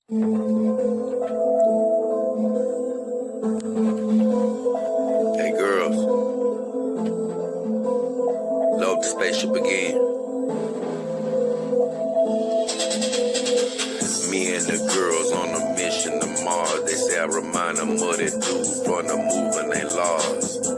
Hey girls, load the spaceship again. Me and the girls on a mission to Mars. They say I remind them of that dude from the moving they lost.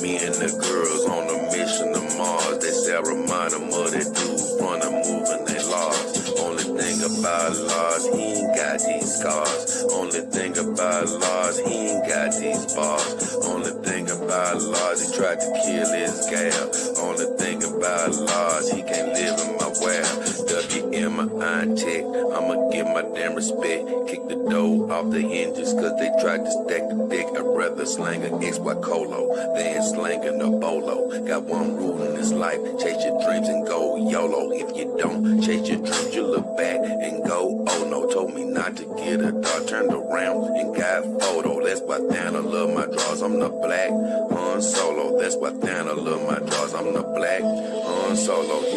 Me and the girls on a mission to Mars. They say I remind them of that dude from the moving they lost. Only thing about Lars, he ain't got these scars. Only thing about Lars, he ain't got these bars. Only thing about Lars, he tried to kill his gal. Only thing about Lars, he can't live in my well. WMI check, I'ma give my damn respect. Kick the dough off the hinges, cause they tried to stack the dick. I'd rather slang an XY Colo than slanging a bolo. Got one rule in this life, chase your dreams and go YOLO. If you don't chase your dreams, you look back and go, oh no. Told me not to get a dog, turned around and got photo. That's why Thana love my draws, I'm the black on solo. That's why Thana love my draws, I'm the black on solo.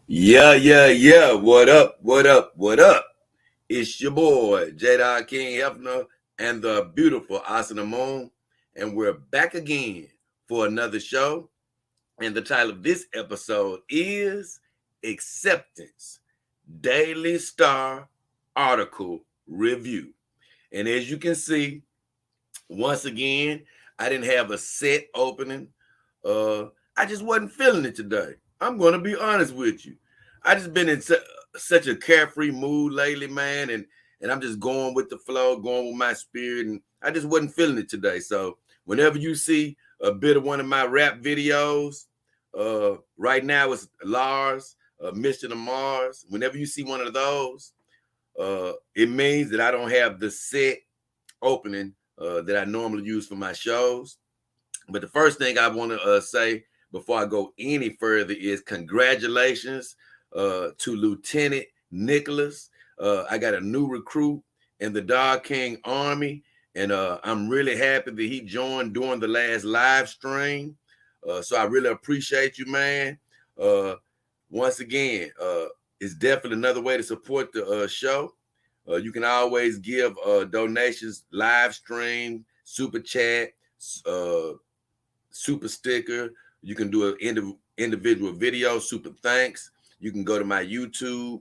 Yeah. What up? It's your boy, J. King Hefner and the beautiful Asana Moon. And we're back again for another show. And the title of this episode is Acceptance Daily Star Article Review. And as you can see, once again, I didn't have a set opening. I just wasn't feeling it today. I'm going to be honest with you. I just been in such a carefree mood lately, man, and I'm just going with the flow, going with my spirit, and I just wasn't feeling it today. So whenever you see a bit of one of my rap videos, right now it's Lars, Mission to Mars. Whenever you see one of those, it means that I don't have the set opening that I normally use for my shows. But the first thing I want to say before I go any further is congratulations to Lieutenant Nicholas. I got a new recruit in the Dog King Army, and I'm really happy that he joined during the last live stream. So I really appreciate you, man. Once again, it's definitely another way to support the show. You can always give donations, live stream, super chat, super sticker. You can do an individual video, super thanks. You can go to my YouTube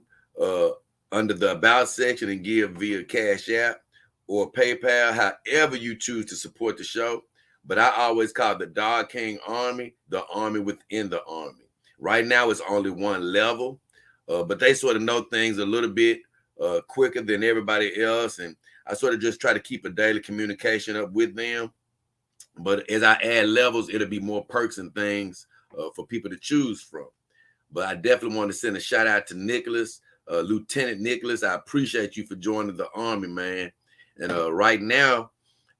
under the About section and give via Cash App or PayPal, however you choose to support the show. But I always call the Dog King Army the army within the army. Right now, it's only one level, but they sort of know things a little bit quicker than everybody else. And I sort of just try to keep a daily communication up with them. But as I add levels, it'll be more perks and things for people to choose from. But I definitely want to send a shout out to Nicholas, Lieutenant Nicholas. I appreciate you for joining the Army, man. And right now,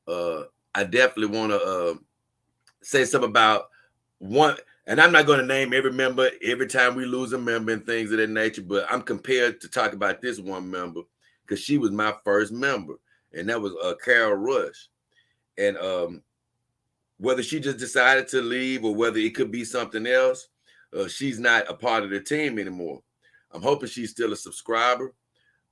I definitely want to say something about one. And I'm not going to name every member every time we lose a member and things of that nature, but I'm compelled to talk about this one member because she was my first member, and that was Carol Rush. And whether she just decided to leave or whether it could be something else, she's not a part of the team anymore. I'm hoping she's still a subscriber,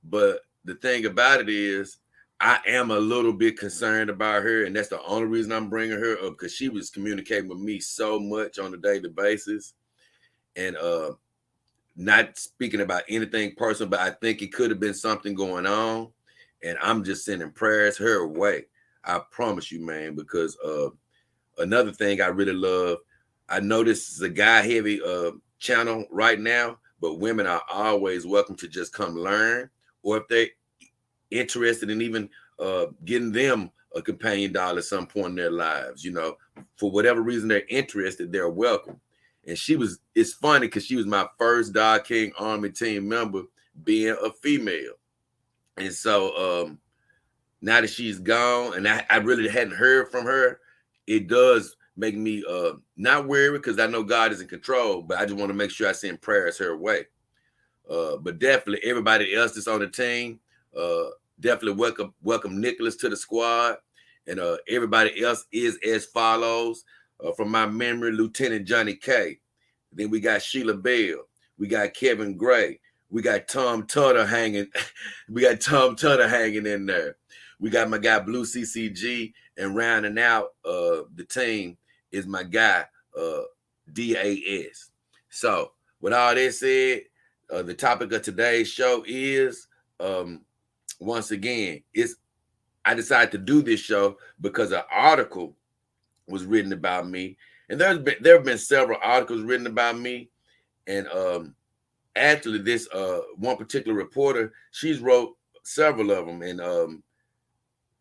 but the thing about it is I am a little bit concerned about her, and that's the only reason I'm bringing her up, because she was communicating with me so much on a daily basis. And not speaking about anything personal, but I think it could have been something going on, and I'm just sending prayers her way. I promise you, man, because another thing I really love, I know this is a guy-heavy channel right now, but women are always welcome to just come learn, or if they're interested in even getting them a companion doll at some point in their lives, for whatever reason they're interested, they're welcome. And it's funny because she was my first Dog King Army team member, being a female. And so now that she's gone and I really hadn't heard from her, it does make me not worried, because I know God is in control, but I just want to make sure I send prayers her way. But definitely everybody else that's on the team, definitely welcome Nicholas to the squad. And everybody else is as follows. From my memory, Lieutenant Johnny K. Then we got Sheila Bell. We got Kevin Gray. We got Tom Tutter hanging. We got Tom Tutter hanging in there. We got my guy Blue CCG, and rounding out the team is my guy DAS. So with all that said, the topic of today's show is once again, I decided to do this show because an article was written about me, and there have been several articles written about me, and actually this one particular reporter, she's wrote several of them, and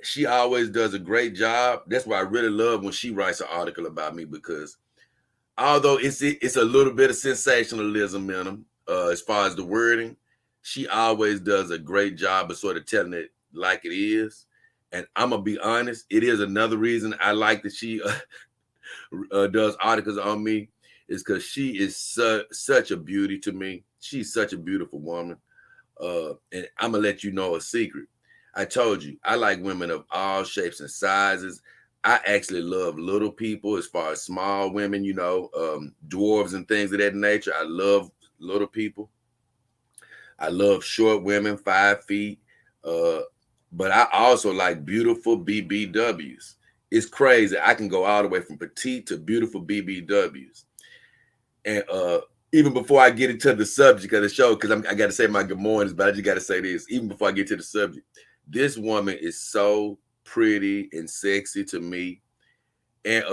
she always does a great job. That's why I really love when she writes an article about me, because although it's a little bit of sensationalism in them as far as the wording, she always does a great job of sort of telling it like it is. And I'm gonna be honest, it is another reason I like that she does articles on me, is because she is such a beauty to me. She's such a beautiful woman. And I'm gonna let you know a secret. I told you, I like women of all shapes and sizes. I actually love little people as far as small women, dwarves and things of that nature. I love little people. I love short women, 5 feet. But I also like beautiful BBWs. It's crazy. I can go all the way from petite to beautiful BBWs. And even before I get into the subject of the show, because I got to say my good mornings, but I just got to say this. Even before I get to the subject, this woman is so pretty and sexy to me. And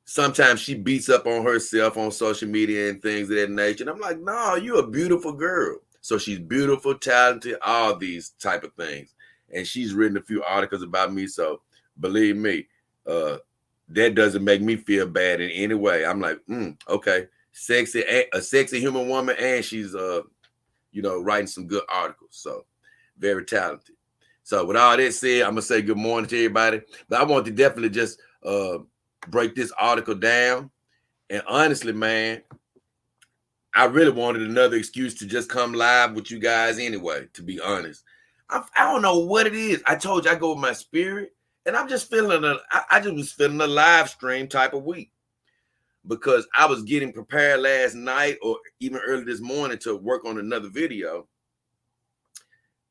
sometimes she beats up on herself on social media and things of that nature. And I'm like, no, you're a beautiful girl. So she's beautiful, talented, all these type of things. And she's written a few articles about me. So believe me, that doesn't make me feel bad in any way. I'm like, okay, a sexy human woman, and she's writing some good articles. So very talented. So with all that said, I'm gonna say good morning to everybody. But I want to definitely just break this article down. And honestly, man, I really wanted another excuse to just come live with you guys anyway, to be honest. I don't know what it is. I told you I go with my spirit, and I'm just feeling I just was feeling a live stream type of week, because I was getting prepared last night or even early this morning to work on another video.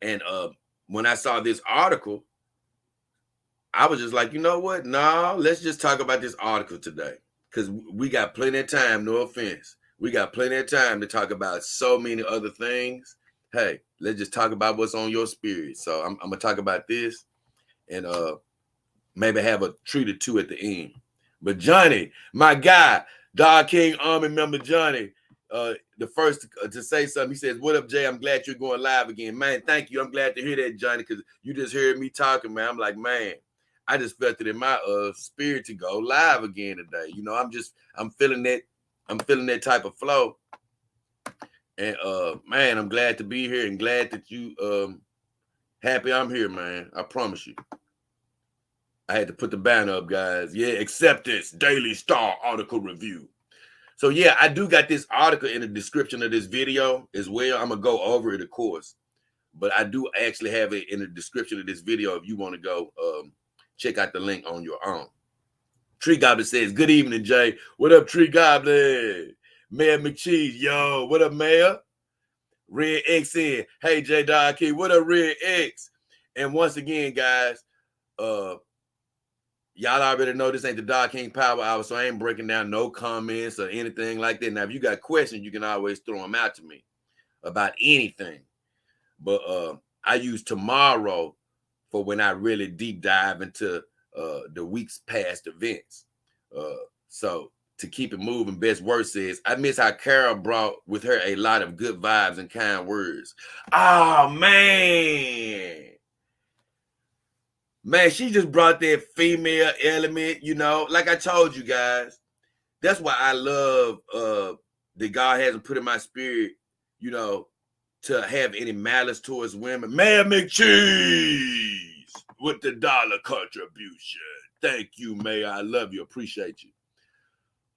And when I saw this article, I was just like, you know what? No, let's just talk about this article today, because we got plenty of time. No offense. We got plenty of time to talk about so many other things. Hey, let's just talk about what's on your spirit. So I'm going to talk about this, and maybe have a treat or two at the end. But Johnny, my guy, Dog King Army member Johnny, the first to say something, he says, what up, Jay? I'm glad you're going live again. Man, thank you. I'm glad to hear that, Johnny, because you just heard me talking, man. I'm like, man, I just felt it in my spirit to go live again today. I'm feeling that. I'm feeling that type of flow. And man, I'm glad to be here, and glad that you happy I'm here, man. I promise you. I had to put the banner up, guys. Yeah, Acceptance Daily Star article review. So yeah, I do got this article in the description of this video as well. I'm gonna go over it, of course, but I do actually have it in the description of this video if you want to go check out the link on your own. Tree Goblin says, good evening, Jay. What up, Tree Goblin? Mayor McCheese, yo, what up, Mayor? Red X in. Hey, J Dog Key, what up, Red X? And once again, guys, y'all already know this ain't the Dog King Power Hour, so I ain't breaking down no comments or anything like that. Now, if you got questions, you can always throw them out to me about anything. But I use tomorrow for when I really deep dive into the week's past events. So to keep it moving, Best Word says, I miss how Carol brought with her a lot of good vibes and kind words. Oh, man. Man, she just brought that female element, like I told you guys. That's why I love that God hasn't put in my spirit, to have any malice towards women. Mayor McCheese with the dollar contribution. Thank you, Mayor. I love you. Appreciate you.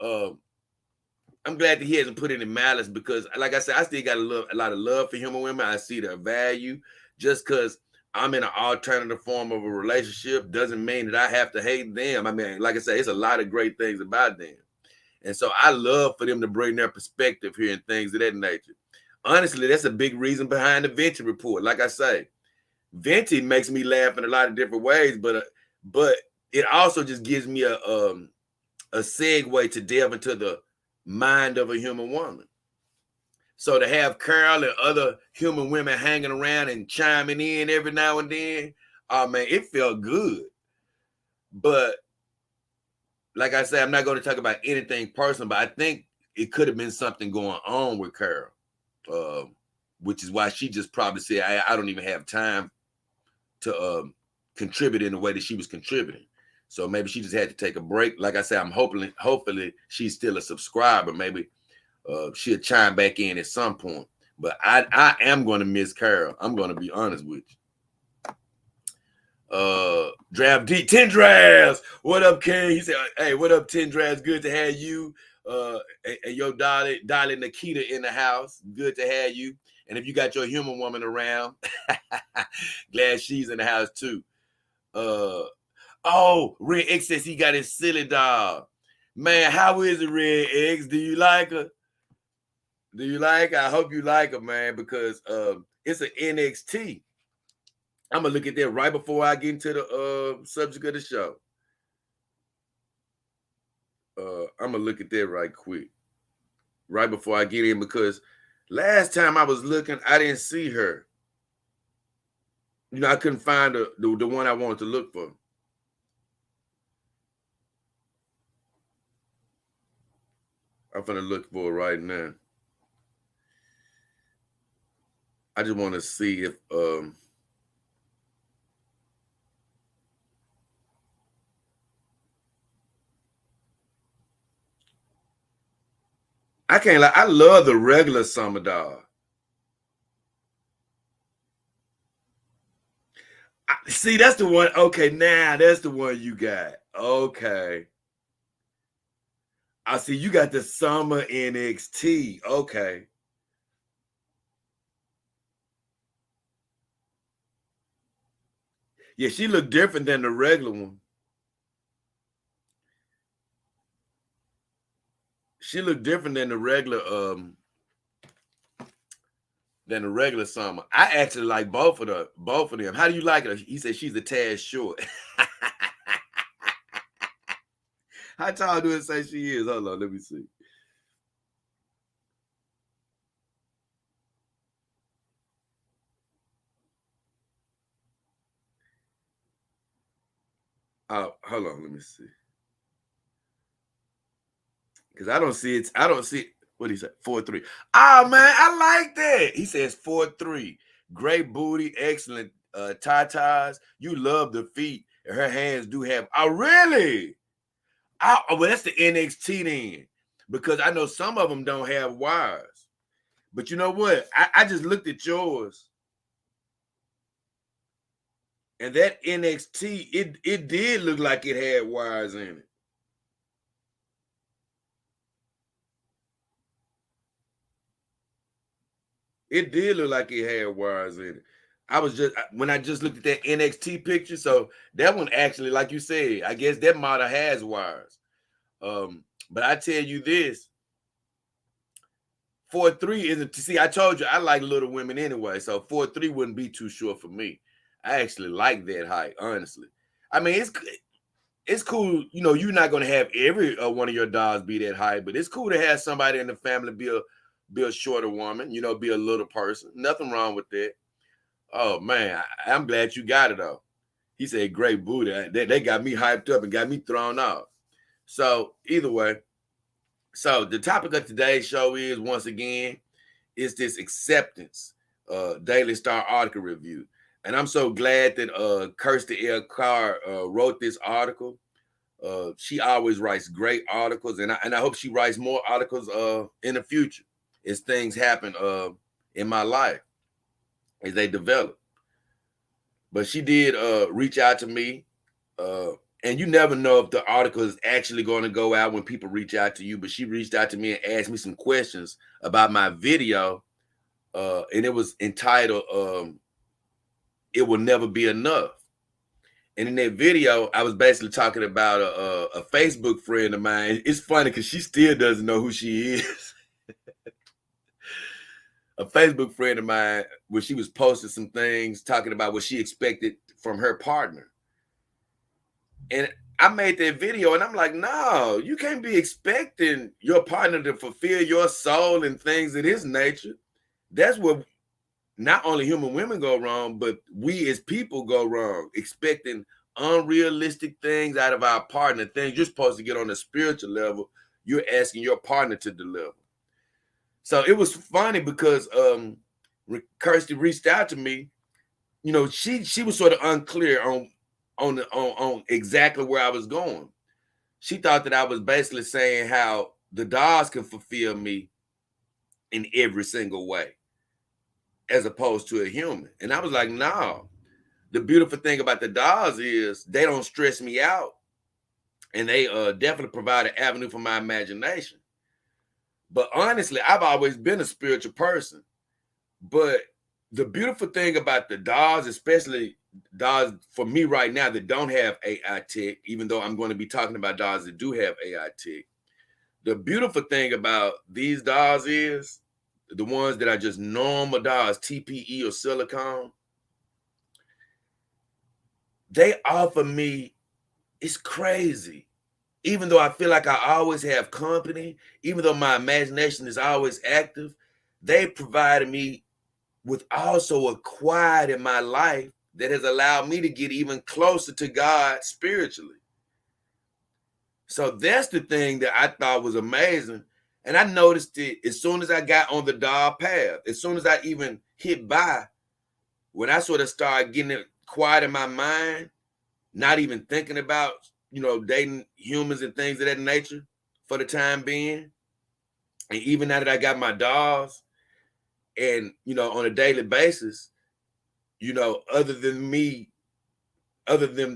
I'm glad that he hasn't put any malice, because, like I said, I still got a lot of love for human women. I see their value. Just because I'm in an alternative form of a relationship doesn't mean that I have to hate them. I mean, like I said, it's a lot of great things about them. And so I love for them to bring their perspective here and things of that nature. Honestly, that's a big reason behind the Venti report. Like I say, Venti makes me laugh in a lot of different ways, but it also just gives me a segue to delve into the mind of a human woman. So to have Carol and other human women hanging around and chiming in every now and then, oh man, it felt good. But like I said, I'm not going to talk about anything personal, but I think it could have been something going on with Carol, which is why she just probably said, I don't even have time to contribute in the way that she was contributing. So maybe she just had to take a break. Like I said, I'm hopefully she's still a subscriber. Maybe she'll chime back in at some point. But I am going to miss Carol. I'm going to be honest with you. Draft D, 10 drafts. What up, King? He said, hey, what up, 10 drafts? Good to have you. And your Dolly Nikita in the house. Good to have you. And if you got your human woman around, glad she's in the house too. Oh, Red X says he got his silly dog. Man, how is it, Red X? Do you like her? Do you like her? I hope you like her, man, because it's an NXT. I'm gonna look at that right before I get into the subject of the show. I'm gonna look at that right quick, right before I get in, because last time I was looking, I didn't see her. You know, I couldn't find the one I wanted to look for. I'm gonna look for it right now. I just want to see if I can't lie. I love the regular summer dog. See, that's the one. Okay, now that's the one you got. Okay. I see you got the summer NXT. Okay. Yeah, she looked different than the regular one. She looked different than the regular summer. I actually like both of them. How do you like her? He said she's a tad short. How tall do it say she is? Hold on, let me see. Oh, hold on, let me see. Because I don't see it. I don't see what he said. 4'3". Oh man, I like that. He says 4'3". Great booty, excellent tatas. You love the feet. And her hands do have. Oh, really? Oh, well, that's the NXT then. Because I know some of them don't have wires. But you know what? I just looked at yours. And that NXT, it did look like it had wires in it. It did look like it had wires in it. When I just looked at that NXT picture, so that one actually, like you said, I guess that model has wires. But I tell you this, 4'3" isn't. See, I told you I like little women anyway, so 4'3" wouldn't be too short for me. I actually like that height, honestly. I mean, it's cool. You know, you're not gonna have every one of your dogs be that height, but it's cool to have somebody in the family be a shorter woman. You know, be a little person. Nothing wrong with that. Oh man, I'm glad you got it though. He said, "Great booty." They got me hyped up and got me thrown off. So either way, so the topic of today's show is once again is this acceptance Daily Star article review, and I'm so glad that Kirsty L wrote this article. She always writes great articles, and I hope she writes more articles in the future as things happen in my life as they develop. But she did reach out to me, and you never know if the article is actually going to go out when people reach out to you. But she reached out to me and asked me some questions about my video, and it was entitled "It Will Never Be Enough." And in that video, I was basically talking about a Facebook friend of mine. It's funny because she still doesn't know who she is. A Facebook friend of mine, where she was posting some things talking about what she expected from her partner. And I made that video and I'm like, no, you can't be expecting your partner to fulfill your soul and things of this nature. That's what not only human women go wrong, but we as people go wrong, expecting unrealistic things out of our partner, things you're supposed to get on a spiritual level, you're asking your partner to deliver. So it was funny because Kirsty reached out to me. You know, she was sort of unclear on exactly where I was going. She thought that I was basically saying how the dolls can fulfill me in every single way, as opposed to a human. And I was like, no. The beautiful thing about the dolls is they don't stress me out, and they definitely provide an avenue for my imagination. But honestly, I've always been a spiritual person. But the beautiful thing about the dolls, especially dolls for me right now that don't have AI tech, even though I'm going to be talking about dolls that do have AI tech, the beautiful thing about these dolls is the ones that are just normal dolls, TPE or silicone, they offer me, it's crazy. Even though I feel like I always have company, even though my imagination is always active, they provided me with also a quiet in my life that has allowed me to get even closer to God spiritually. So that's the thing that I thought was amazing. And I noticed it as soon as I got on the doll path, as soon as I even hit by, when I sort of started getting it quiet in my mind, not even thinking about, you know, dating humans and things of that nature for the time being. And even now that I got my dolls and, you know, on a daily basis, you know, other than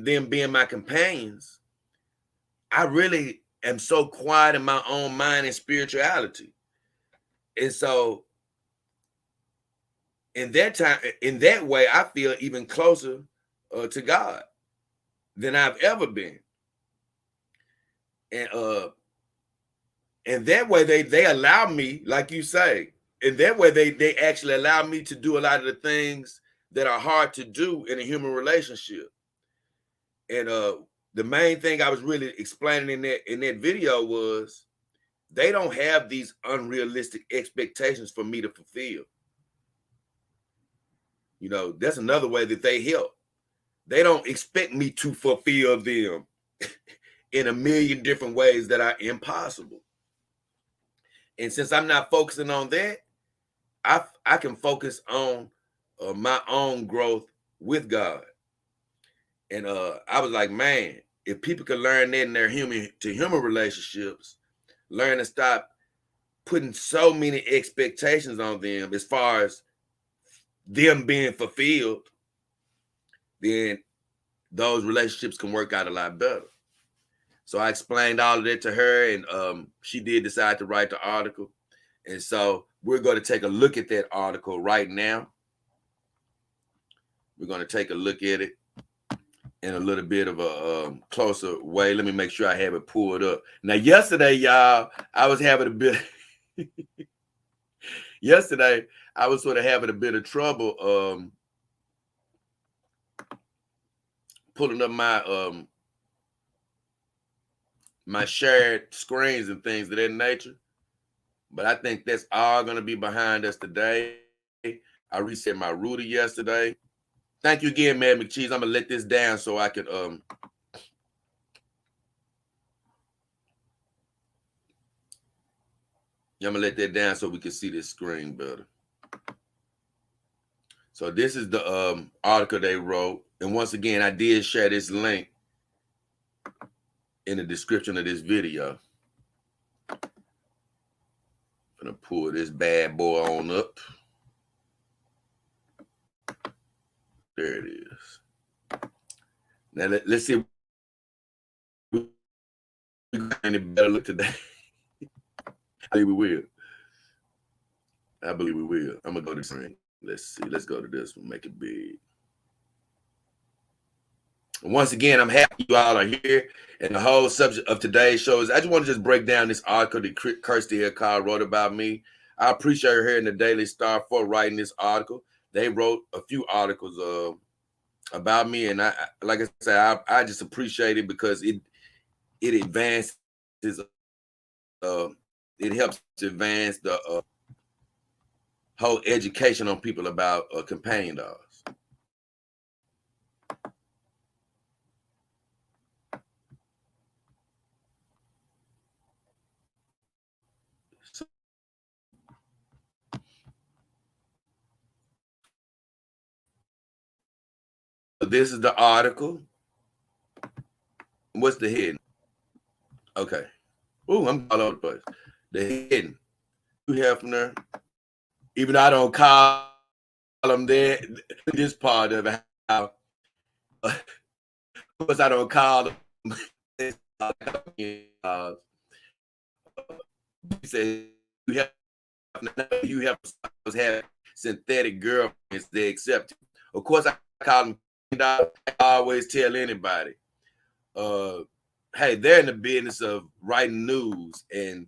them being my companions, I really am so quiet in my own mind and spirituality. And so in that way, I feel even closer to God than I've ever been. And that way they allow me, like you say, in that way they actually allow me to do a lot of the things that are hard to do in a human relationship. And the main thing I was really explaining in that video was they don't have these unrealistic expectations for me to fulfill. You know, that's another way that they help. They don't expect me to fulfill them in a million different ways that are impossible. And since I'm not focusing on that, I can focus on my own growth with God. And I was like, man, if people can learn that in their human to human relationships, learn to stop putting so many expectations on them as far as them being fulfilled, then those relationships can work out a lot better. So I explained all of that to her, and she did decide to write the article. And so we're going to take a look at that article right now. We're going to take a look at it in a little bit of a closer way. Let me make sure I have it pulled up. Now, yesterday, y'all, I was having a bit. Yesterday, I was sort of having a bit of trouble pulling up my shared screens and things of that nature. But I think that's all going to be behind us today. I reset my router yesterday. Thank you again, Mad McCheese. I'm going to let this down so I can I'm going to let that down so we can see this screen better. So this is the article they wrote. And once again, I did share this link in the description of this video. I'm going to pull this bad boy on up. There it is. Now let's see if we get any better look today. I believe we will. I'm going to go to this screen. Let's see. Let's go to this one. Make it big. Once again, I'm happy you all are here. And the whole subject of today's show is I just want to just break down this article that Kirsty L wrote about me. I appreciate her in the Daily Star for writing this article. They wrote a few articles about me, and I like I said, I just appreciate it because it advances, uh, it helps to advance the whole education on people about companion dogs. So this is the article. What's the head? Okay. Oh, I'm all over the place. The head. Hugh Hefner. Even though I don't call them there, this part of it, how, of course, I don't call them. He said Hugh Hefner was having synthetic girlfriends. They accept. Of course, I call them. I always tell anybody, hey, they're in the business of writing news, and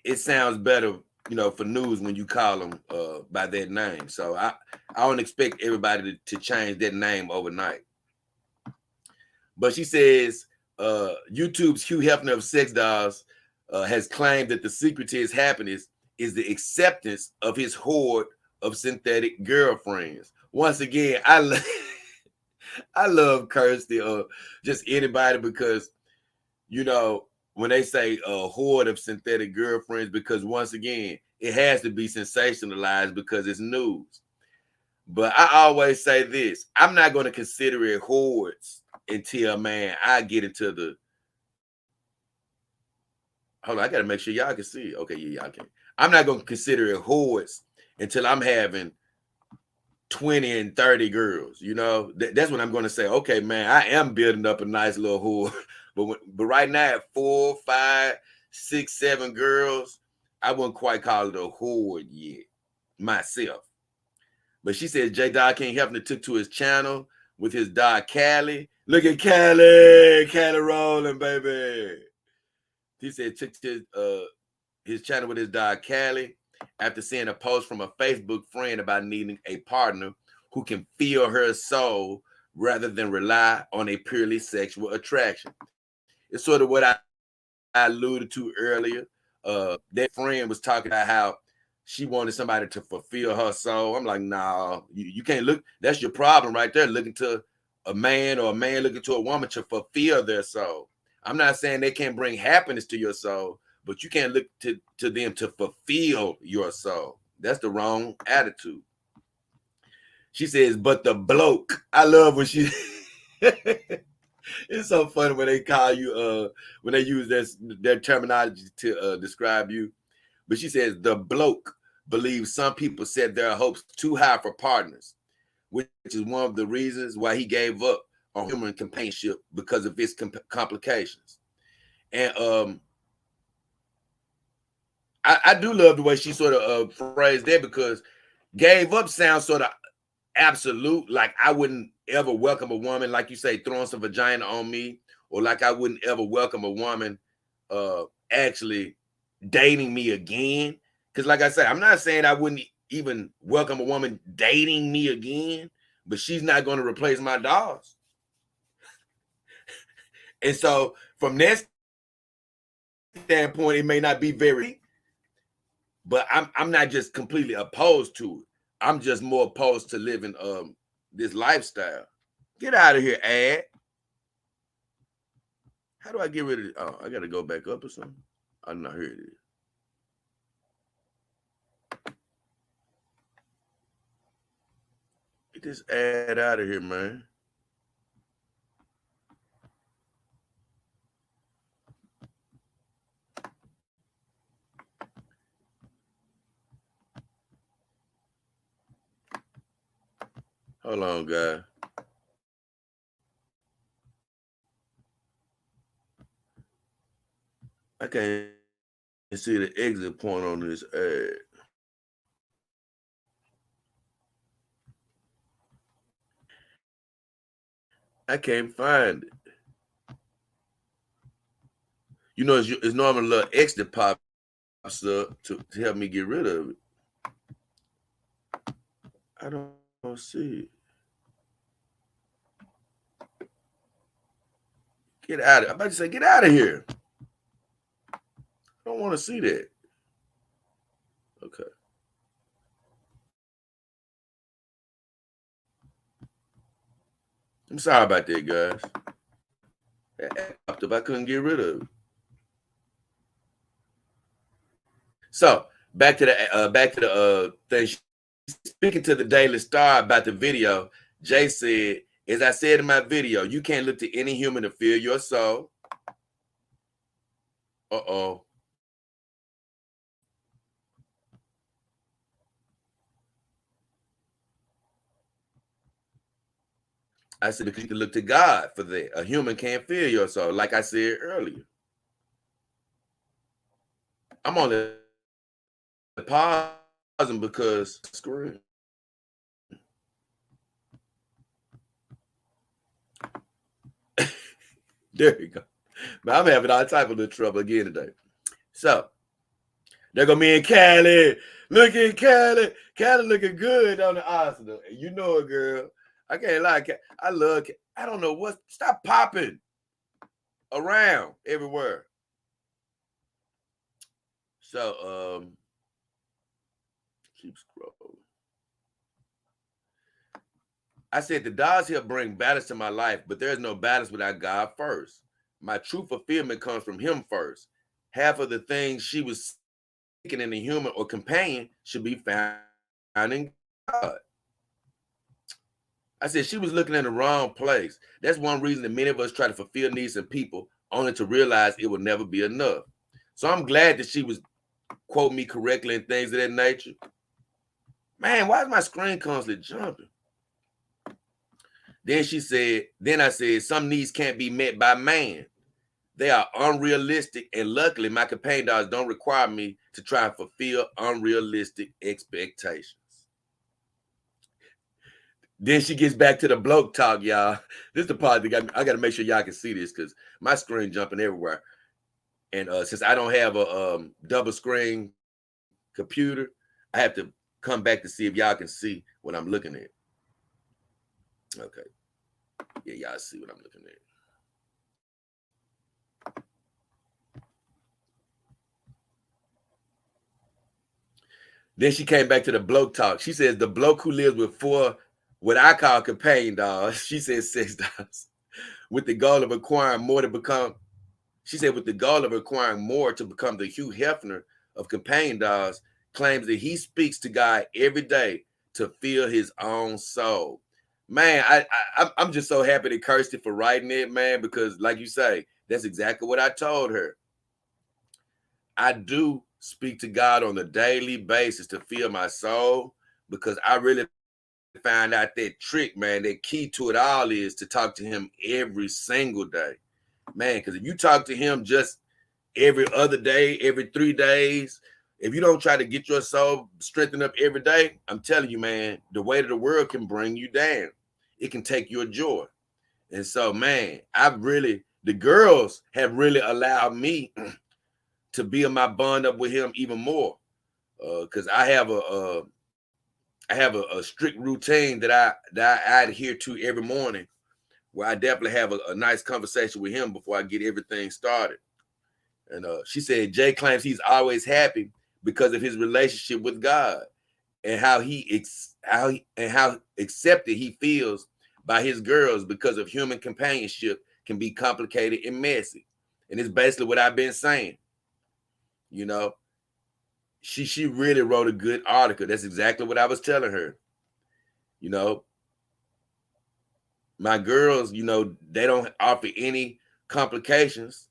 it sounds better, for news when you call them by their name. So I don't expect everybody to change their name overnight. But she says YouTube's Hugh Hefner of sex dolls has claimed that the secret to his happiness is the acceptance of his horde of synthetic girlfriends. Once again, I love Kirsty or just anybody because, when they say a horde of synthetic girlfriends, because once again, it has to be sensationalized because it's news. But I always say this, I'm not going to consider it hordes until, man, I get into the, hold on, I got to make sure y'all can see it. Okay, yeah, y'all can. I'm not going to consider it hordes until I'm having 20 and 30 girls, that's when I'm going to say, okay, man, I am building up a nice little horde. But right now at 4, 5, 6, 7 girls, I wouldn't quite call it a horde yet myself. But she said J. Dog King Hefner took to his channel with his dog Callie. Look at Callie rolling, baby. He said took to his channel with his dog Callie after seeing a post from a Facebook friend about needing a partner who can feel her soul rather than rely on a purely sexual attraction. It's sort of what I alluded to earlier. That friend was talking about how she wanted somebody to fulfill her soul. I'm like, nah, you can't look. That's your problem right there. Looking to a man or a man looking to a woman to fulfill their soul. I'm not saying they can't bring happiness to your soul, but you can't look to them to fulfill your soul. That's the wrong attitude. She says, but the bloke, I love when she it's so funny when they call you when they use their terminology to describe you. But she says the bloke believes some people set their hopes too high for partners, which is one of the reasons why he gave up on human companionship because of its complications. And I do love the way she sort of phrased that, because gave up sounds sort of absolute. Like I wouldn't ever welcome a woman, like you say, throwing some vagina on me, or like I wouldn't ever welcome a woman actually dating me again. Because like I said, I'm not saying I wouldn't even welcome a woman dating me again, but she's not going to replace my dogs. And so from that standpoint, it may not be very, but I'm not just completely opposed to it. I'm just more opposed to living this lifestyle. Get out of here, ad. How do I get rid of it? Oh, I gotta go back up or something. I don't know. Here it is. Get this ad out of here, man. Hold on, guy. I can't see the exit point on this ad. I can't find it. You know, it's normally a little X that pops up to help me get rid of it. I don't see it. Get out of I'm about to say, get out of here. I don't want to see that. Okay. I'm sorry about that, guys. That popped up. I couldn't get rid of it. So back to the thing. Speaking to the Daily Star about the video, Jay said, as I said in my video, you can't look to any human to feel your soul. Uh-oh. I said, because you can look to God for that. A human can't feel your soul, like I said earlier. I'm only pausing because screen. There you go. But I'm having all type of little trouble again today. So there go me and Callie. Look at Callie. Callie looking good on the Arsenal. You know it, girl. I can't lie. I love. I don't know what. Stop popping around everywhere. So keep scrolling. I said the dogs here bring balance to my life, but there's no balance without God first. My true fulfillment comes from Him first. Half of the things she was seeking in a human or companion should be found in God. I said she was looking in the wrong place. That's one reason that many of us try to fulfill needs in people only to realize it will never be enough. So I'm glad that she was quoting me correctly and things of that nature. Man, why is my screen constantly jumping? Then I said, some needs can't be met by man. They are unrealistic, and luckily my companion dogs don't require me to try and fulfill unrealistic expectations. Then she gets back to the bloke talk, y'all. This is the part that I got to make sure y'all can see this because my screen jumping everywhere. And since I don't have a double screen computer, I have to come back to see if y'all can see what I'm looking at. Okay. Yeah, y'all see what I'm looking at. Then she came back to the bloke talk. She says the bloke who lives with 4 what I call companion dogs. She says 6 dogs with the goal of acquiring more to become. She said with the goal of acquiring more to become the Hugh Hefner of companion dogs, claims that he speaks to God every day to feel his own soul. Man, I'm just so happy to Kirsty for writing it, man, because like you say, that's exactly what I told her. I do speak to God on a daily basis to feel my soul because I really find out that trick, man, that key to it all is to talk to him every single day. Man, because if you talk to him just every other day, every 3 days, if you don't try to get your soul strengthened up every day, I'm telling you, man, the weight of the world can bring you down. It can take your joy. And so, man, the girls have really allowed me to build my bond up with him even more. Because I have a strict routine that I adhere to every morning where I definitely have a nice conversation with him before I get everything started. And she said Jay claims he's always happy because of his relationship with God and how accepted he feels by his girls because of human companionship can be complicated and messy. And it's basically what I've been saying. You know, she really wrote a good article. That's exactly what I was telling her. You know, my girls, they don't offer any complications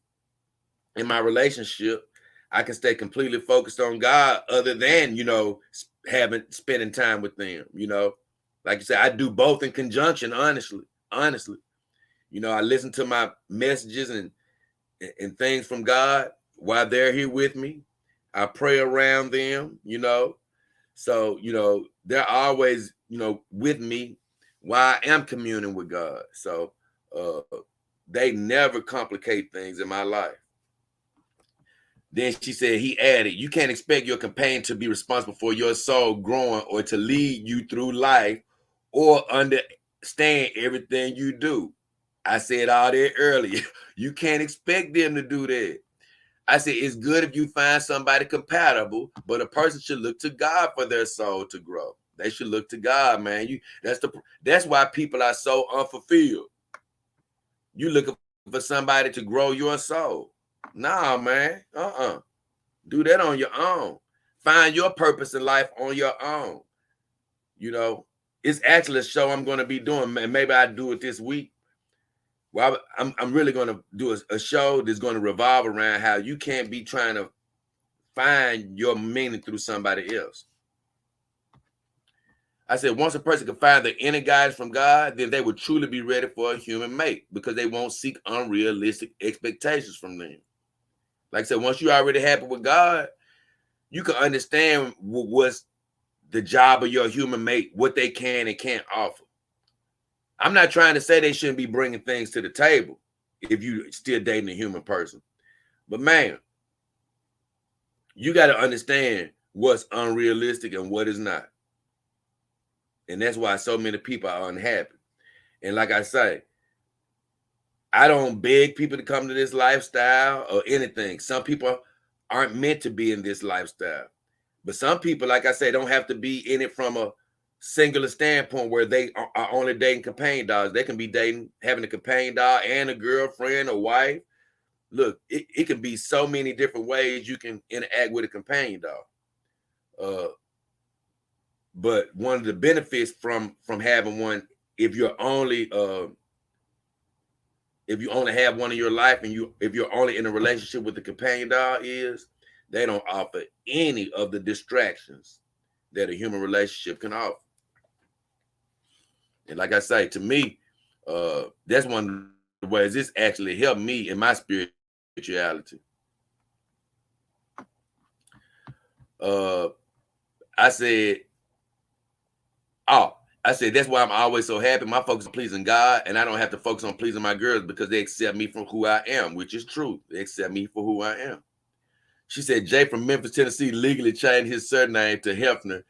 in my relationship. I can stay completely focused on God other than, spending time with them, Like you said, I do both in conjunction, honestly. I listen to my messages and things from God while they're here with me. I pray around them, So, they're always, with me while I am communing with God. So They never complicate things in my life. Then she said, he added, you can't expect your companion to be responsible for your soul growing or to lead you through life or understand everything you do. I said all that earlier. You can't expect them to do that. I said, it's good if you find somebody compatible, but a person should look to God for their soul to grow. They should look to God, man. That's why people are so unfulfilled. You looking for somebody to grow your soul. Nah, man. Do that on your own. Find your purpose in life on your own. You know, it's actually a show I'm going to be doing. Maybe I do it this week. Well, I'm really going to do a show that's going to revolve around how you can't be trying to find your meaning through somebody else. I said, once a person can find the inner guidance from God, then they will truly be ready for a human mate because they won't seek unrealistic expectations from them. Like I said, once you're already happy with God, you can understand what's the job of your human mate, what they can and can't offer. I'm not trying to say they shouldn't be bringing things to the table if you're still dating a human person. But man, you got to understand what's unrealistic and what is not. And that's why so many people are unhappy. And like I say, I don't beg people to come to this lifestyle or anything. Some people aren't meant to be in this lifestyle. But some people, like I say, don't have to be in it from a singular standpoint where they are only dating companion dogs. They can be dating, having a companion dog and a girlfriend or wife. Look, it can be so many different ways you can interact with a companion dog. But one of the benefits from having one, if you only have one in your life and if you're only in a relationship with the companion dog, is they don't offer any of the distractions that a human relationship can offer. And like I say, to me, that's one of the ways this actually helped me in my spirituality. I said, that's why I'm always so happy. My focus on pleasing God, and I don't have to focus on pleasing my girls because they accept me for who I am, which is true. They accept me for who I am. She said, Jay from Memphis, Tennessee, legally changed his surname to Hefner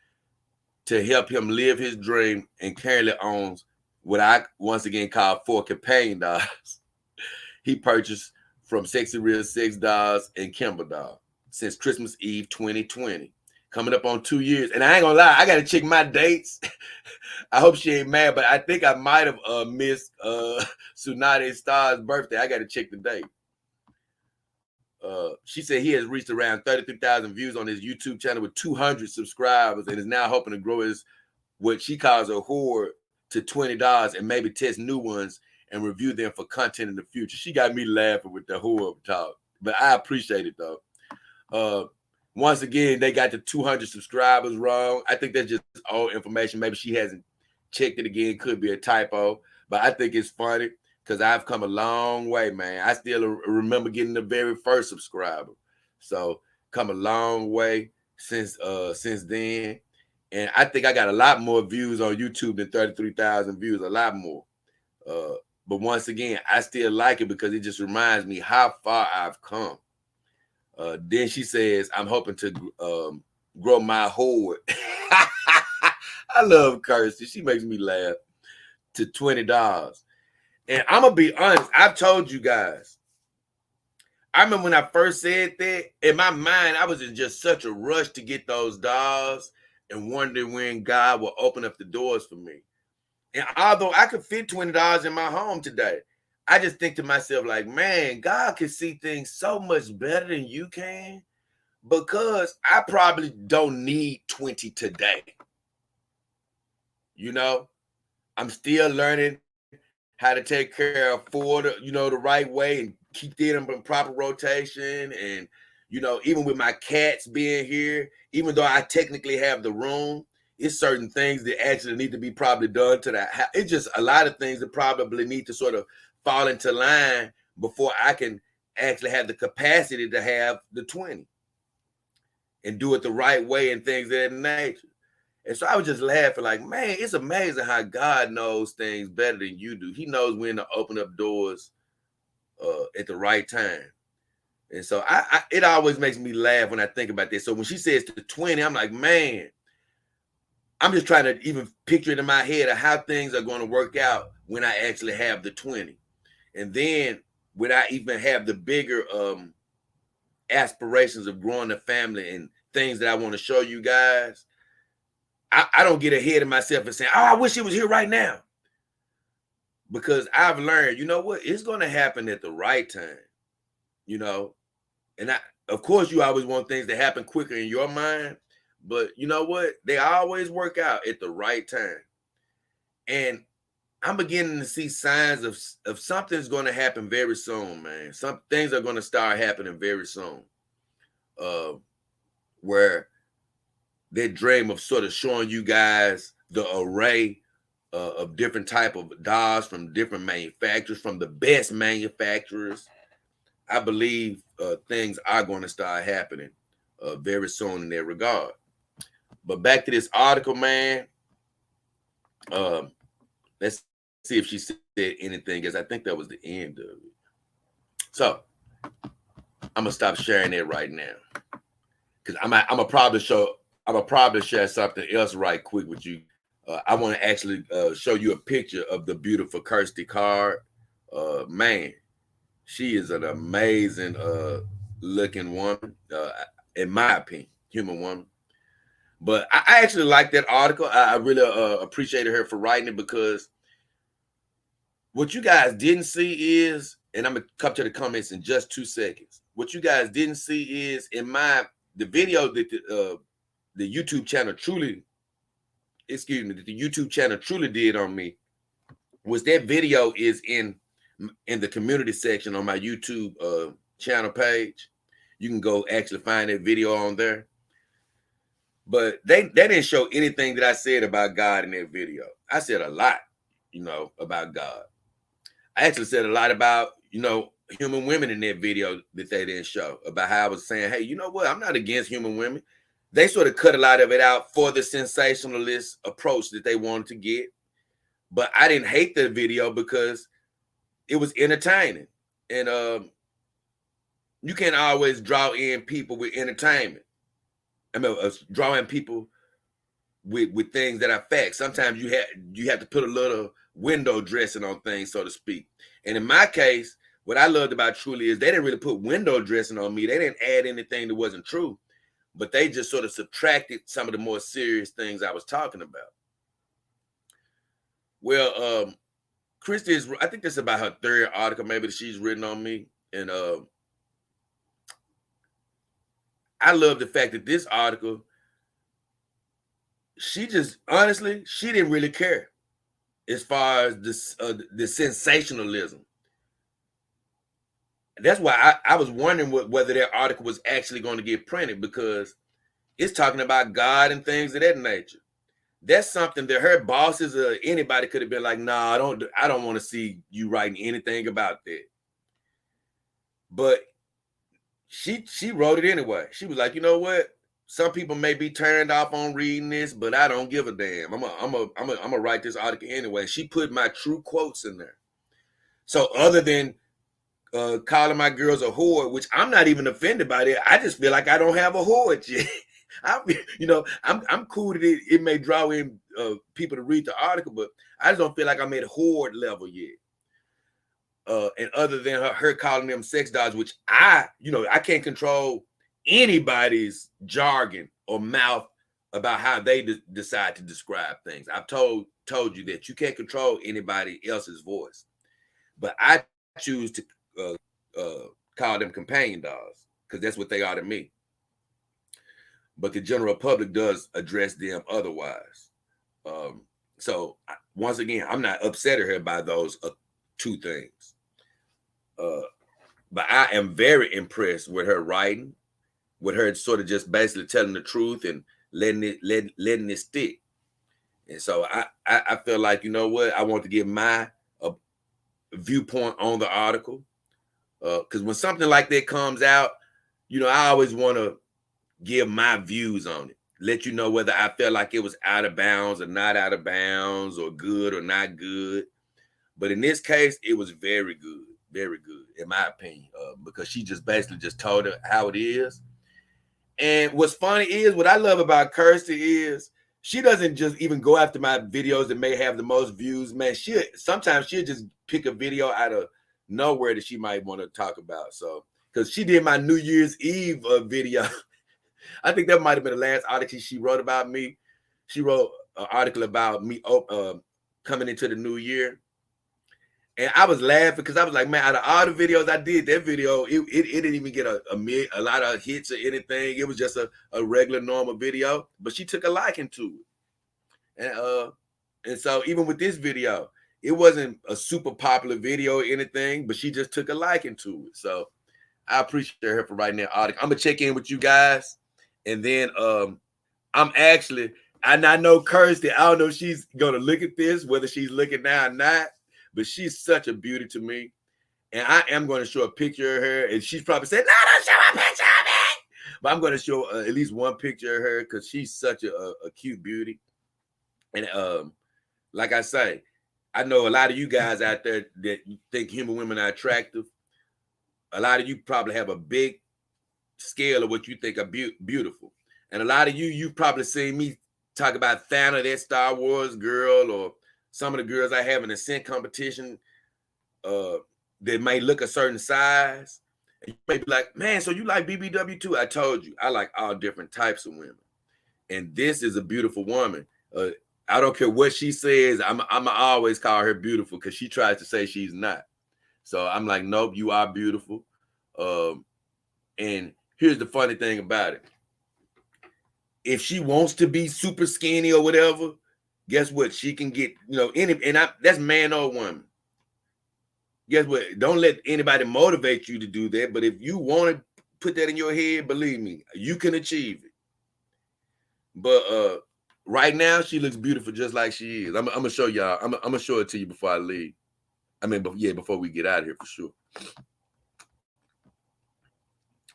to help him live his dream and currently owns what I once again call 4 companion dogs he purchased from Sexy Real Sex Dolls and Kimber Doll since Christmas Eve 2020. Coming up on 2 years. And I ain't gonna lie, I gotta check my dates. I hope she ain't mad, but I think I might have missed Tsunade Star's birthday. I gotta check the date. She said he has reached around 33,000 views on his YouTube channel with 200 subscribers and is now hoping to grow his, what she calls a horde, to $20 and maybe test new ones and review them for content in the future. She got me laughing with the horde talk, but I appreciate it though. Once again, they got the 200 subscribers wrong. I think that's just old information. Maybe she hasn't checked it again. Could be a typo, but I think it's funny because I've come a long way, man. I still remember getting the very first subscriber. So come a long way since then. And I think I got a lot more views on YouTube than 33,000 views, a lot more. But once again, I still like it because it just reminds me how far I've come. Then she says, I'm hoping to grow my horde. I love Kirsty. She makes me laugh. To $20. And I'm going to be honest. I've told you guys. I remember when I first said that, in my mind, I was in just such a rush to get those dolls and wondering when God will open up the doors for me. And although I could fit $20 in my home today, I just think to myself, like, man, God can see things so much better than you can because I probably don't need 20 today. You know, I'm still learning how to take care of 4, the right way and keep them in proper rotation. And, even with my cats being here, even though I technically have the room, it's certain things that actually need to be probably done to that. It's just a lot of things that probably need to sort of fall into line before I can actually have the capacity to have the 20 and do it the right way and things of that nature. And so I was just laughing like, man, it's amazing how God knows things better than you do. He knows when to open up doors at the right time. And so it always makes me laugh when I think about this. So when she says to 20, I'm like, man, I'm just trying to even picture it in my head of how things are going to work out when I actually have the 20. And then when I even have the bigger aspirations of growing a family and things that I want to show you guys, I don't get ahead of myself and say, oh, I wish it was here right now. Because I've learned, you know what? It's going to happen at the right time, you know? And of course, you always want things to happen quicker in your mind, but you know what? They always work out at the right time. And I'm beginning to see signs of something's going to happen very soon, man. Some things are going to start happening very soon. Where they dream of sort of showing you guys the array of different type of dolls from different manufacturers, from the best manufacturers. I believe things are going to start happening very soon in that regard. But back to this article, man. Let's see if she said anything, because I think that was the end of it. So I'm gonna stop sharing it right now, because I'm gonna probably share something else right quick with you. I want to actually show you a picture of the beautiful Kirsty card. Man, she is an amazing looking woman, in my opinion, human woman. But I actually like that article. I really appreciated her for writing it, because what you guys didn't see is, and I'm gonna come to the comments in just 2 seconds. What you guys didn't see is the video that the YouTube channel truly, that the YouTube channel truly did on me, was that video is in the community section on my YouTube channel page. You can go actually find that video on there. But they didn't show anything that I said about God in that video. I said a lot, about God. I actually said a lot about, human women in that video that they didn't show, about how I was saying, hey, you know what? I'm not against human women. They sort of cut a lot of it out for the sensationalist approach that they wanted to get. But I didn't hate the video because it was entertaining. And you can't always draw in people with entertainment. I mean, drawing people with things that are facts. Sometimes you have to put a little window dressing on things, so to speak. And in my case, what I loved about Truly is they didn't really put window dressing on me. They didn't add anything that wasn't true, but they just sort of subtracted some of the more serious things I was talking about. Well, Kirsty is, I think this is about her 3rd article maybe that she's written on me. And I love the fact that this article, she just, honestly, she didn't really care as far as the sensationalism. That's why I was wondering whether that article was actually going to get printed, because it's talking about God and things of that nature. That's something that her bosses or anybody could have been like, nah, I don't want to see you writing anything about that. But she wrote it anyway. She was like, you know what? Some people may be turned off on reading this, but I don't give a damn. I'm gonna write this article anyway. She put my true quotes in there. So other than calling my girls a whore, which I'm not even offended by that, I just feel like I don't have a whore yet. I'm cool that it may draw in people to read the article, but I just don't feel like I'm at horde level yet. And other than her calling them sex dolls, which I can't control anybody's jargon or mouth about how they decide to describe things. I've told you that you can't control anybody else's voice, but I choose to call them companion dolls because that's what they are to me. But the general public does address them otherwise. So once again, I'm not upset at her by those 2 things. But I am very impressed with her writing, with her sort of just basically telling the truth and letting it stick. And so I feel like, you know what, I want to give my viewpoint on the article, because when something like that comes out, I always want to give my views on it. let you know whether I felt like it was out of bounds or not out of bounds, or good or not good. But in this case, it was very good, in my opinion, because she just basically just told her how it is. And what's funny is, what I love about Kirsty is, she doesn't just even go after my videos that may have the most views, man. Sometimes she'll just pick a video out of nowhere that she might want to talk about. So, because she did my New Year's Eve video. I think that might have been the last article she wrote about me. She wrote an article about me coming into the new year. And I was laughing because I was like, man, out of all the videos I did, that video, it didn't even get a lot of hits or anything. It was just a regular, normal video. But she took a liking to it. And so even with this video, it wasn't a super popular video or anything, but she just took a liking to it. So I appreciate her for writing that article. I'm going to check in with you guys. And then I'm actually, and I know Kirsty, I don't know if she's going to look at this, whether she's looking now or not. But she's such a beauty to me. And I am going to show a picture of her. And she's probably saying, no, don't show a picture of me. But I'm going to show at least one picture of her because she's such a cute beauty. And like I say, I know a lot of you guys out there that think human women are attractive. A lot of you probably have a big scale of what you think are beautiful. And a lot of you've probably seen me talk about Thana, that Star Wars girl, or some of the girls I have in the scent competition that may look a certain size. And you may be like, man, so you like BBW too? I told you, I like all different types of women. And this is a beautiful woman. I don't care what she says. I'm always call her beautiful because she tries to say she's not. So I'm like, nope, you are beautiful. And here's the funny thing about it. If she wants to be super skinny or whatever, guess what? She can get, that's man or woman. Guess what? Don't let anybody motivate you to do that. But if you want to put that in your head, believe me, you can achieve it. But right now, she looks beautiful just like she is. I'm going to show y'all. I'm going to show it to you before I leave. Before we get out of here for sure.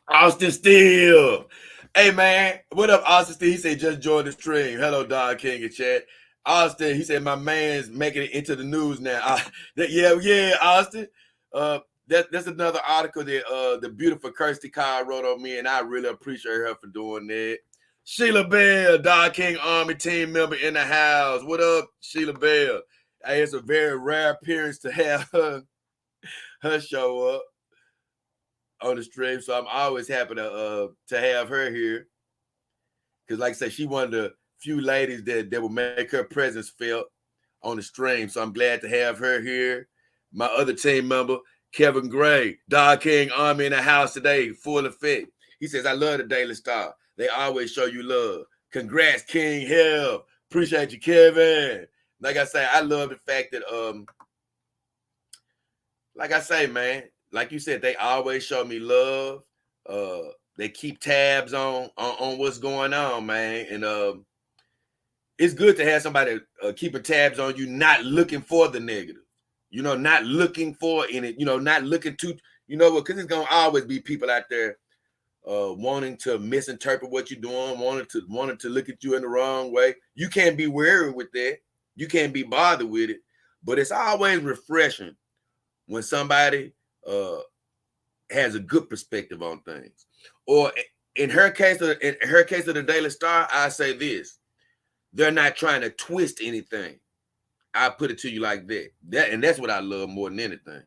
Austin Steele. Hey, man. What up, Austin Steele? He said, just joined the stream. Hello, Don King and chat. Austin, he said, my man's making it into the news now. Yeah, Austin. That's another article that the beautiful Kirsty Kyle wrote on me, and I really appreciate her for doing that. Sheila Bell, Don King Army team member in the house. What up, Sheila Bell? Hey, it's a very rare appearance to have her show up on the stream, so I'm always happy to have her here. Because like I said, she one of the few ladies that will make her presence felt on the stream. So I'm glad to have her here. My other team member, Kevin Gray, Dog King Army in the house today, full effect. He says, I love the Daily Star. They always show you love. Congrats, King Hell. Appreciate you, Kevin. Like I say, I love the fact that, like I say, man, like you said, they always show me love. They keep tabs on what's going on, man. And it's good to have somebody keeping tabs on you, not looking for the negative. Not looking for in it, not looking to, because it's going to always be people out there wanting to misinterpret what you're doing, wanting to look at you in the wrong way. You can't be wary with that. You can't be bothered with it. But it's always refreshing when somebody has a good perspective on things. Or in her case of the Daily Star, I say this: they're not trying to twist anything. I put it to you like that. And that's what I love more than anything.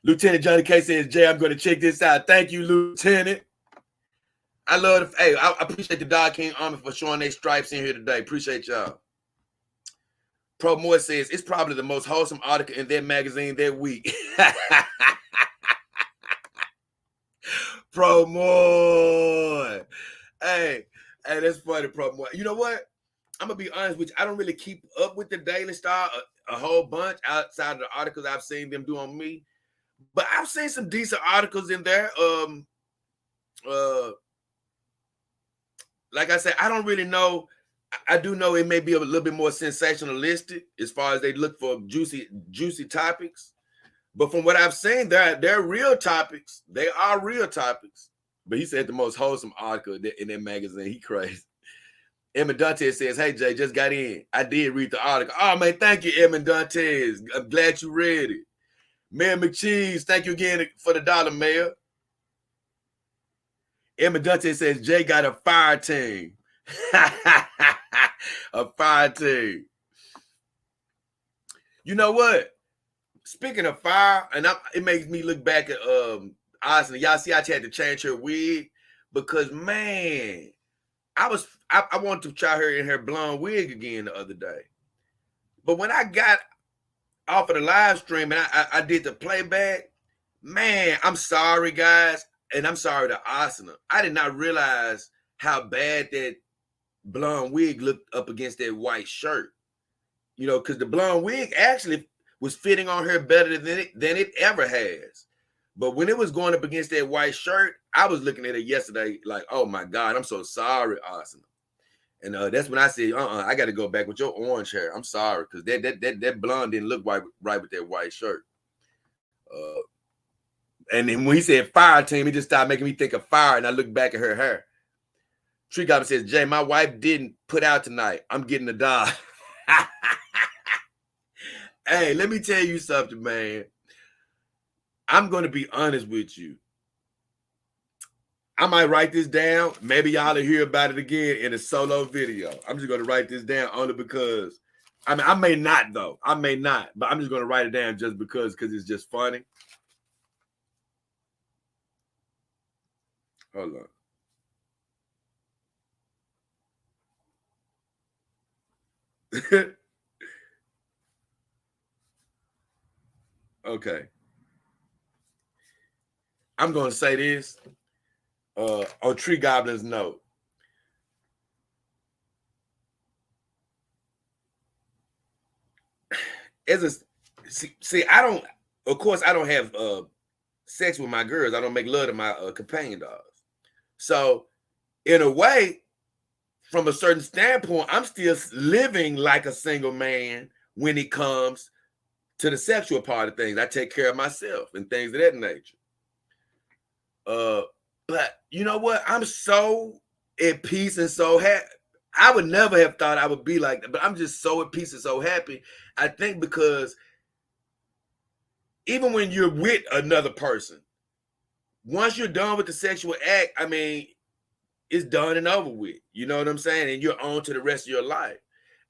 Lieutenant Johnny K says, Jay, I'm going to check this out. Thank you, Lieutenant. I love I appreciate the Dog King Army for showing their stripes in here today. Appreciate y'all. Pro Moore says, it's probably the most wholesome article in their magazine that week. Pro Moore. Hey, that's funny, Pro Moore. You know what? I'm going to be honest with you. I don't really keep up with the Daily Star a whole bunch outside of the articles I've seen them do on me. But I've seen some decent articles in there. Like I said, I don't really know. I do know it may be a little bit more sensationalistic as far as they look for juicy topics. But from what I've seen, they're real topics. They are real topics. But he said the most wholesome article in that magazine. He crazy. Emin Dantes says, hey, Jay, just got in. I did read the article. Oh, man, thank you, Emin Dantes. I'm glad you read it. Mayor McCheese, thank you again for the dollar, Mayor. Emin Dantes says, Jay got a fire team. A fire team. You know what? Speaking of fire, and it makes me look back at Austin. Y'all see I had to change her wig because, man, I wanted to try her in her blonde wig again the other day. But when I got off of the live stream and I did the playback, man, I'm sorry, guys. And I'm sorry to Asana. I did not realize how bad that blonde wig looked up against that white shirt. You know, because the blonde wig actually was fitting on her better than it ever has. But when it was going up against that white shirt, I was looking at it yesterday like, oh my God, I'm so sorry, Asana. And that's when I said, I got to go back with your orange hair. I'm sorry, because that blonde didn't look right with that white shirt. And then when he said fire team, it just started making me think of fire, and I looked back at her hair. Tree Goblin says, Jay, my wife didn't put out tonight. I'm getting a dog. Hey, let me tell you something, man. I'm going to be honest with you. I might write this down. Maybe y'all will hear about it again in a solo video. I'm just going to write this down only because, I may not, though. I may not, but I'm just going to write it down just because it's just funny. Hold on. Okay. I'm going to say this on Tree Goblin's note. I don't, of course, I don't have sex with my girls. I don't make love to my companion dogs. So, in a way, from a certain standpoint, I'm still living like a single man when it comes to the sexual part of things. I take care of myself and things of that nature. But you know what? I'm so at peace and so happy. I would never have thought I would be like that, but I'm just so at peace and so happy. I think because even when you're with another person, once you're done with the sexual act, I mean, it's done and over with. You know what I'm saying? And you're on to the rest of your life.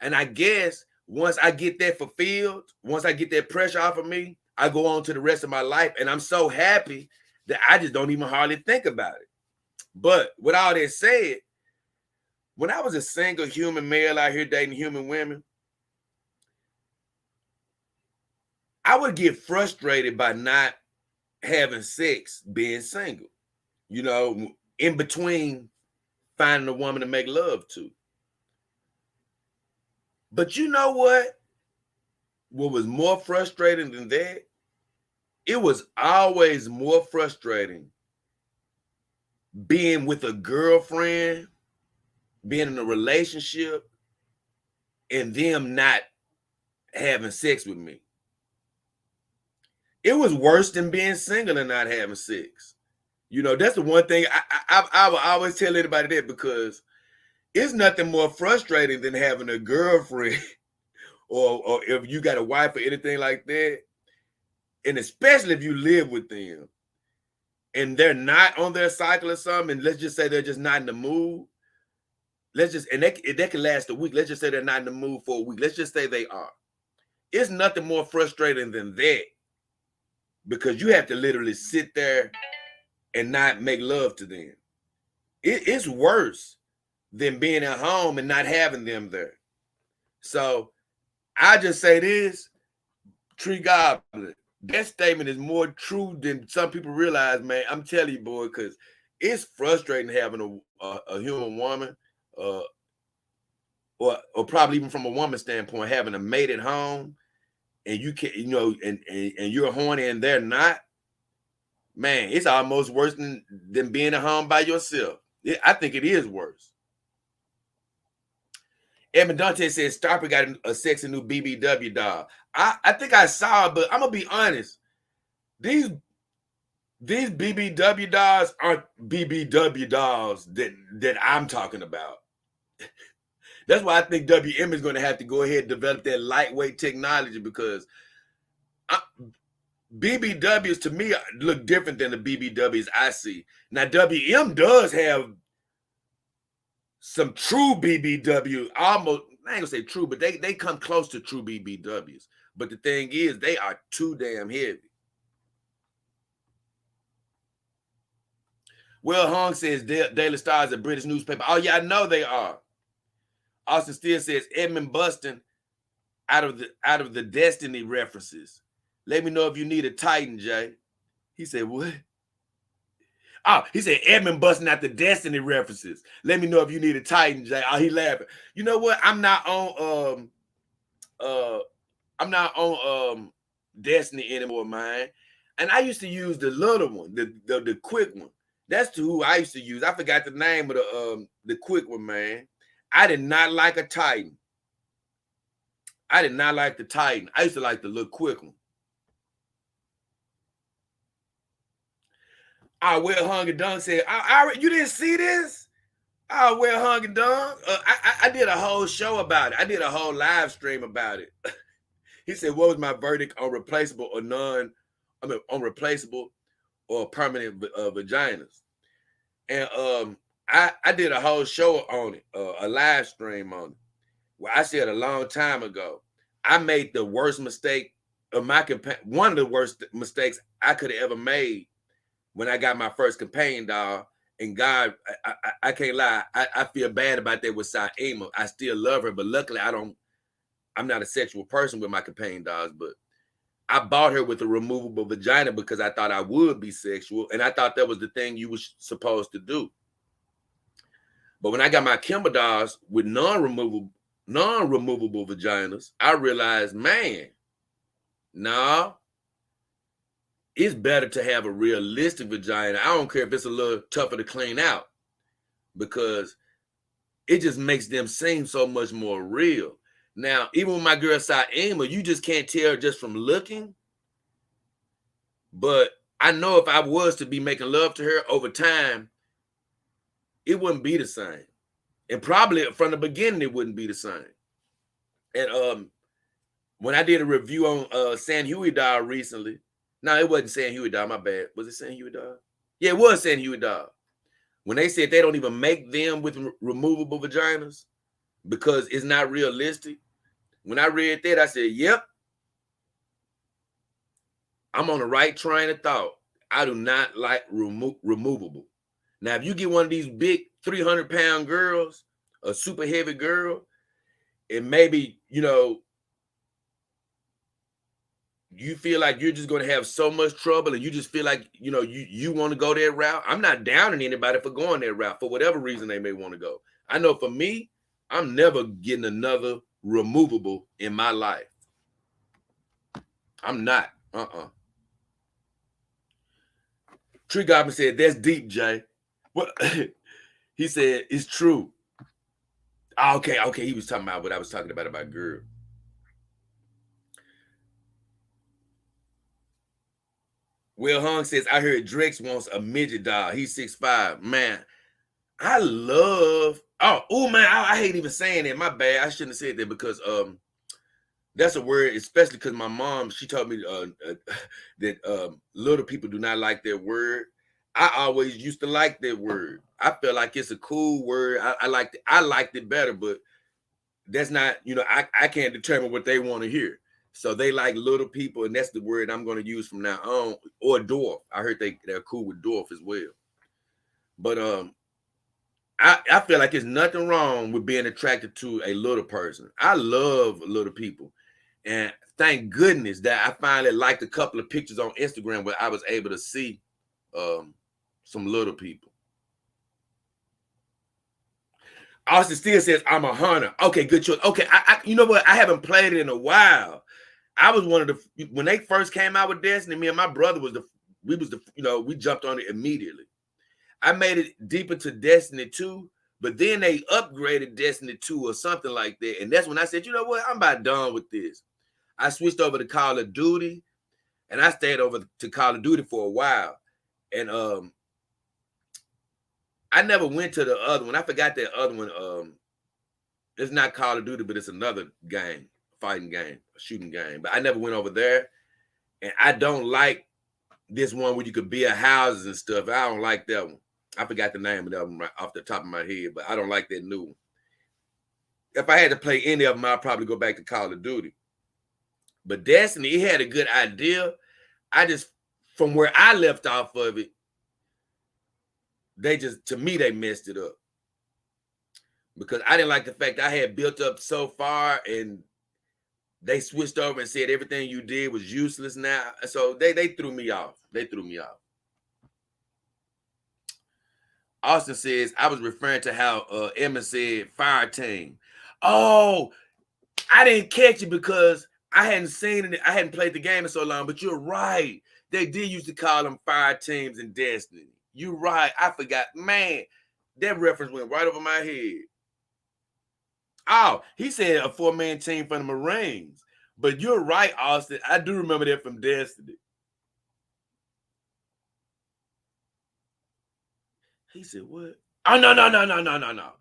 And I guess once I get that fulfilled, once I get that pressure off of me, I go on to the rest of my life. And I'm so happy that I just don't even hardly think about it. But with all that said, when I was a single human male out here dating human women, I would get frustrated by not having sex being single, you know, in between finding a woman to make love to. But you know what? What was more frustrating than that? It was always more frustrating being with a girlfriend, being in a relationship, and them not having sex with me. It was worse than being single and not having sex. You know, that's the one thing I will always tell anybody that, because it's nothing more frustrating than having a girlfriend or if you got a wife or anything like that. And especially if you live with them and they're not on their cycle or something, and let's just say they're just not in the mood. And that can last a week. Let's just say they're not in the mood for a week. Let's just say they are. It's nothing more frustrating than that, because you have to literally sit there and not make love to them. It's worse than being at home and not having them there. So I just say this, Tree Goblin, that statement is more true than some people realize, man. I'm telling you, boy, because it's frustrating having a human woman, or probably even from a woman's standpoint, having a mate at home, and you can, you know, and you're horny and they're not. Man, it's almost worse than being at home by yourself. I think it is worse. Evan Dante says Starper got a sexy new BBW doll. I think I saw it, but I'm gonna be honest. These These BBW dolls aren't BBW dolls that I'm talking about. That's why I think WM is going to have to go ahead and develop that lightweight technology, because BBWs to me look different than the BBWs I see. Now WM does have some true BBW, almost, I ain't gonna say true, but they come close to true BBWs. But the thing is, they are too damn heavy. Will Hung says Daily Star is a British newspaper. Oh yeah, I know they are. Austin Steele says Edmund Buston out of the Destiny references. Let me know if you need a Titan, Jay. He said, what? Oh, he said Edmund busting out the Destiny references. Let me know if you need a Titan, Jay. Oh, he laughing. You know what? I'm not on Destiny anymore, man. And I used to use the little one, the quick one. That's who I used to use. I forgot the name of the quick one, man. I did not like a Titan. I did not like the Titan. I used to like the little quick one. Will Hung and Dunk said, you didn't see this? Will Hung and Dunk. I did a whole show about it. I did a whole live stream about it. He said, what was my verdict on replaceable or on replaceable or permanent vaginas? And I did a whole show on it, a live stream on it, where I said a long time ago, I made the worst mistake of one of the worst mistakes I could have ever made when I got my first companion dog. And God, I can't lie, I feel bad about that with Saima. I still love her, but luckily I'm not a sexual person with my companion dogs, but I bought her with a removable vagina because I thought I would be sexual, and I thought that was the thing you were supposed to do. But when I got my Kimber dolls with non-removable vaginas, I realized, man, no, it's better to have a realistic vagina. I don't care if it's a little tougher to clean out, because it just makes them seem so much more real. Now, even with my girl Saima, you just can't tell just from looking. But I know if I was to be making love to her over time, it wouldn't be the same. And probably from the beginning, it wouldn't be the same. And when I did a review on San Huey doll recently, no, it wasn't San Huey doll, my bad. Was it San Huey doll? Yeah, it was San Huey doll. When they said they don't even make them with removable vaginas because it's not realistic, when I read that, I said, yep, I'm on the right train of thought. I do not like removable. Now, if you get one of these big 300-pound girls, a super heavy girl, and maybe, you feel like you're just going to have so much trouble and you just feel like, you want to go that route. I'm not downing anybody for going that route for whatever reason they may want to go. I know for me, I'm never getting another removable in my life. I'm not. Tree Goblin said, that's deep, Jay. Well, he said, it's true. Okay. He was talking about what I was talking about girl. Will Hung says, I heard Drex wants a midget doll. He's 6'5". Man, I love, I hate even saying that. My bad. I shouldn't have said that because that's a word, especially because my mom, she told me that little people do not like that word. I always used to like that word. I feel like it's a cool word. I liked it better, but that's not, I can't determine what they want to hear. So they like little people, and that's the word I'm going to use from now on. Or dwarf. I heard they're cool with dwarf as well. But I feel like there's nothing wrong with being attracted to a little person. I love little people. And thank goodness that I finally liked a couple of pictures on Instagram where I was able to see some little people. Austin still says, I'm a hunter. Okay, good choice. Okay, you know what? I haven't played it in a while. I was one of the, when they first came out with Destiny, me and my brother we jumped on it immediately. I made it deep into Destiny 2, but then they upgraded Destiny 2 or something like that. And that's when I said, you know what? I'm about done with this. I switched over to Call of Duty, and I stayed over to Call of Duty for a while. And I never went to the other one. I forgot that other one. It's not Call of Duty, but it's another game, fighting game, shooting game. But I never went over there. And I don't like this one where you could build houses and stuff. I don't like that one. I forgot the name of that one right off the top of my head, but I don't like that new one. If I had to play any of them, I'd probably go back to Call of Duty. But Destiny, it had a good idea. I just, from where I left off of it, to me, they messed it up. Because I didn't like the fact I had built up so far and they switched over and said everything you did was useless now. So they threw me off. They threw me off. Austin says, I was referring to how Emma said fire team. Oh, I didn't catch it because I hadn't seen it. I hadn't played the game in so long, but you're right. They did used to call them fire teams in Destiny. You're right. I forgot. Man, that reference went right over my head. Oh, he said a 4-man team from the Marines. But you're right, Austin. I do remember that from Destiny. He said, what? Oh, no.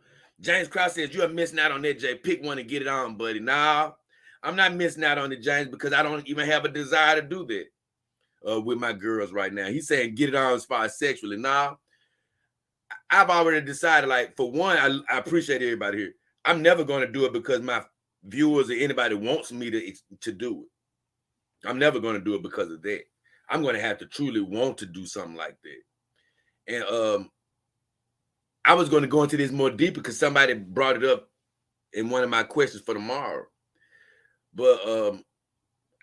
James Krause says, you are missing out on that, Jay. Pick one and get it on, buddy. Nah, I'm not missing out on it, James, because I don't even have a desire to do that with my girls right now. He's saying get it on as far as sexually. Nah, I've already decided, like, for one, I appreciate everybody here. I'm never going to do it because my viewers or anybody wants me to do it. I'm never going to do it because of that. I'm going to have to truly want to do something like that. And I was going to go into this more deeper because somebody brought it up in one of my questions for tomorrow. But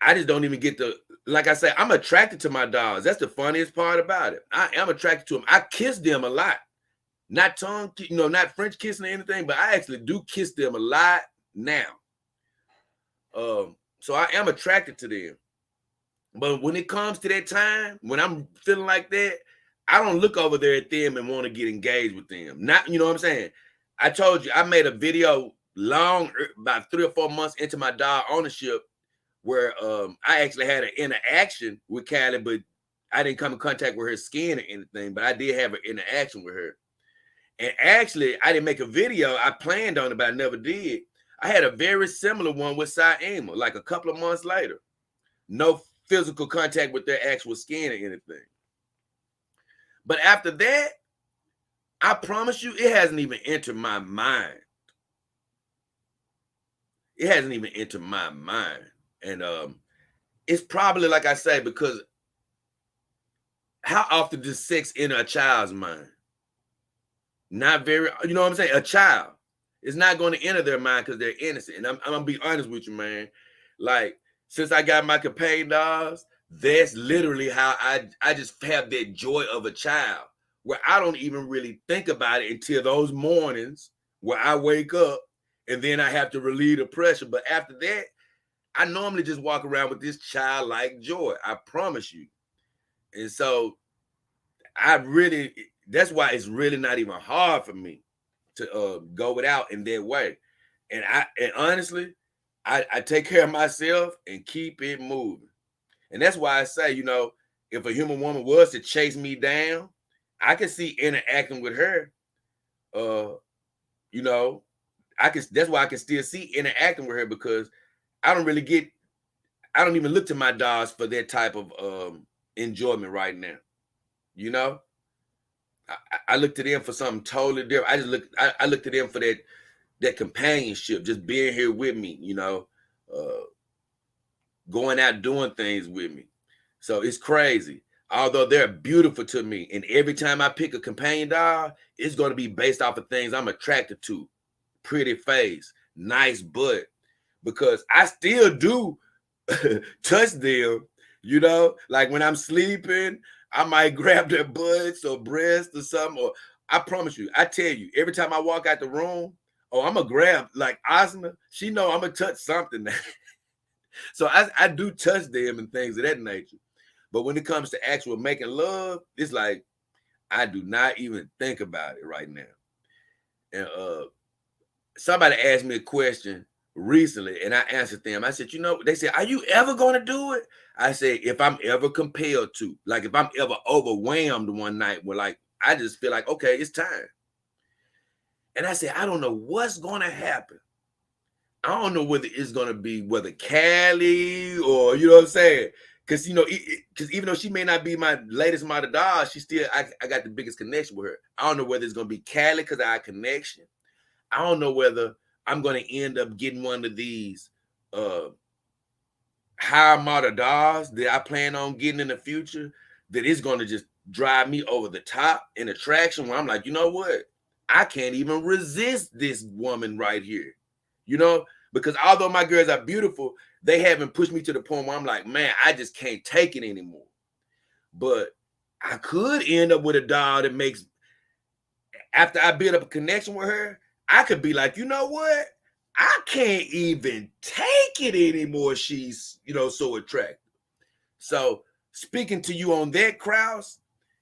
I just don't even get like I say, I'm attracted to my dogs. That's the funniest part about it. I am attracted to them. I kiss them a lot. Not tongue, not French kissing or anything, but I actually do kiss them a lot now. So I am attracted to them. But when it comes to that time, when I'm feeling like that, I don't look over there at them and want to get engaged with them. Not, you know what I'm saying? I told you, I made a video about 3 or 4 months into my dog ownership where I actually had an interaction with Callie, but I didn't come in contact with her skin or anything, but I did have an interaction with her. And actually, I didn't make a video. I planned on it, but I never did. I had a very similar one with Saima, like a couple of months later. No physical contact with their actual skin or anything. But after that, I promise you, it hasn't even entered my mind. It hasn't even entered my mind. And it's probably, like I say, because how often does sex enter a child's mind? Not very, you know what I'm saying? A child is not going to enter their mind because they're innocent. And I'm going to be honest with you, man. Like, since I got my companion dogs, that's literally how I just have that joy of a child where I don't even really think about it until those mornings where I wake up and then I have to relieve the pressure. But after that, I normally just walk around with this childlike joy. I promise you. And so that's why it's really not even hard for me to go without in that way. And honestly, I take care of myself and keep it moving. And that's why I say, if a human woman was to chase me down, I could see interacting with her. That's why I can still see interacting with her, because I don't even look to my dogs for that type of enjoyment right now. I look to them for something totally different. I look to them for that companionship, just being here with me, going out doing things with me. So it's crazy. Although they're beautiful to me, and every time I pick a companion dog, it's going to be based off of things I'm attracted to. Pretty face, nice butt, because I still do touch them, like when I'm sleeping, I might grab their butts or breasts or something. Or I promise you, I tell you, every time I walk out the room, I'm going to grab, like Asna, she know I'm going to touch something. So I do touch them and things of that nature. But when it comes to actual making love, it's like I do not even think about it right now. And somebody asked me a question recently, and I answered them. I said, they said, are you ever going to do it? I said, if I'm ever compelled to, like if I'm ever overwhelmed one night where like, I just feel like, okay, it's time. And I said, I don't know what's going to happen. I don't know whether it's going to be whether Callie or, you know what I'm saying? Because, because even though she may not be my latest model doll, she still, I got the biggest connection with her. I don't know whether it's going to be Callie because of our connection. I don't know whether I'm going to end up getting one of these higher model dolls that I plan on getting in the future that is going to just drive me over the top in attraction where I'm like, you know what? I can't even resist this woman right here, because although my girls are beautiful, they haven't pushed me to the point where I'm like, man, I just can't take it anymore. But I could end up with a doll that makes, after I build up a connection with her, I could be like, you know what? I can't even take it anymore. She's, so attractive. So speaking to you on that, Krause,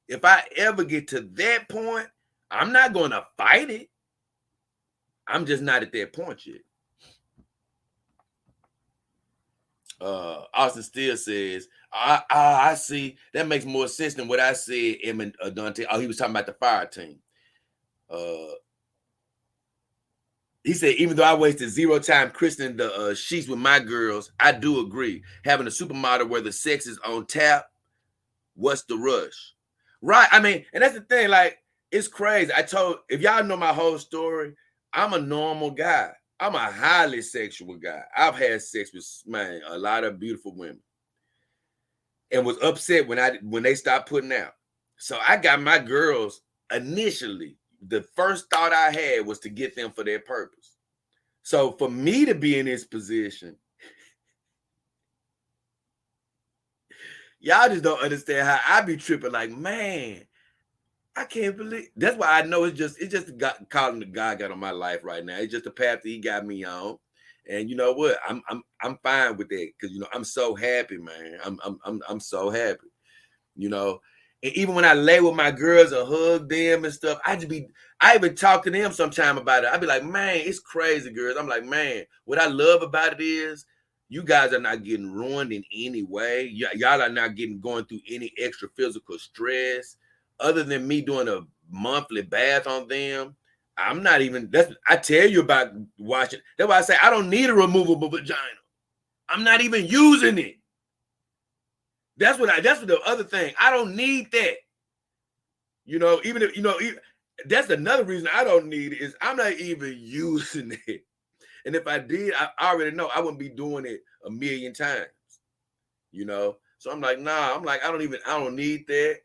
if I ever get to that point, I'm not going to fight it. I'm just not at that point yet. Austin still says, I see. That makes more sense than what I said, Dante. Oh, he was talking about the fire team. He said, even though I wasted 0 time christening the sheets with my girls, I do agree. Having a supermodel where the sex is on tap, what's the rush? Right. I mean, and that's the thing. Like, it's crazy. If y'all know my whole story, I'm a normal guy. I'm a highly sexual guy. I've had sex with, man, a lot of beautiful women, and was upset when they stopped putting out. So I got my girls initially. The first thought I had was to get them for their purpose. So for me to be in this position, y'all just don't understand how I be tripping. Like, man, I can't believe. That's why I know it's just calling the God got on my life right now. It's just the path that He got me on, and you know what? I'm fine with that because I'm so happy, man. I'm so happy, And even when I lay with my girls or hug them and stuff, I even talk to them sometime about it. I be like, man, it's crazy, girls. I'm like, man, what I love about it is you guys are not getting ruined in any way. Y'all are not going through any extra physical stress. Other than me doing a monthly bath on them, I'm not even, I tell you about watching. That's why I say I don't need a removable vagina. I'm not even using it. That's what the other thing. I don't need that. Even if, that's another reason I don't need it is I'm not even using it. And if I did, I already know I wouldn't be doing it a million times, So I'm like, nah, I don't need that.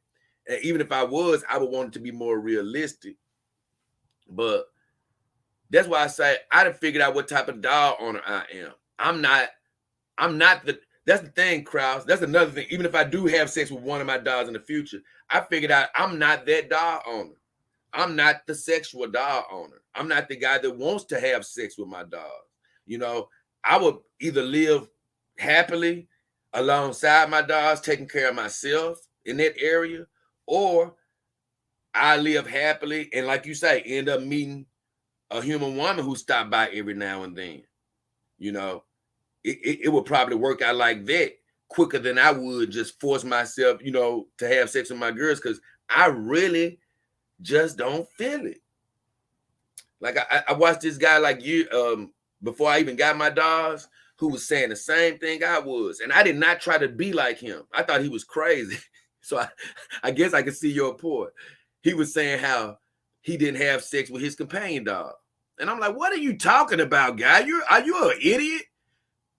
And even if I was, I would want it to be more realistic. But that's why I say I done figured out what type of doll owner I am. I'm not that's the thing, Krause. That's another thing. Even if I do have sex with one of my dolls in the future, I figured out I'm not that doll owner. I'm not the sexual doll owner. I'm not the guy that wants to have sex with my dolls. I would either live happily alongside my dolls, taking care of myself in that area, or I live happily and, like you say, end up meeting a human woman who stopped by every now and then. It would probably work out like that quicker than I would just force myself, to have sex with my girls, because I really just don't feel it. Like I watched this guy like you before I even got my dolls, who was saying the same thing I was, and I did not try to be like him. I thought he was crazy. So I guess I could see your point. He was saying how he didn't have sex with his companion dog. And I'm like, what are you talking about, guy? Are you an idiot?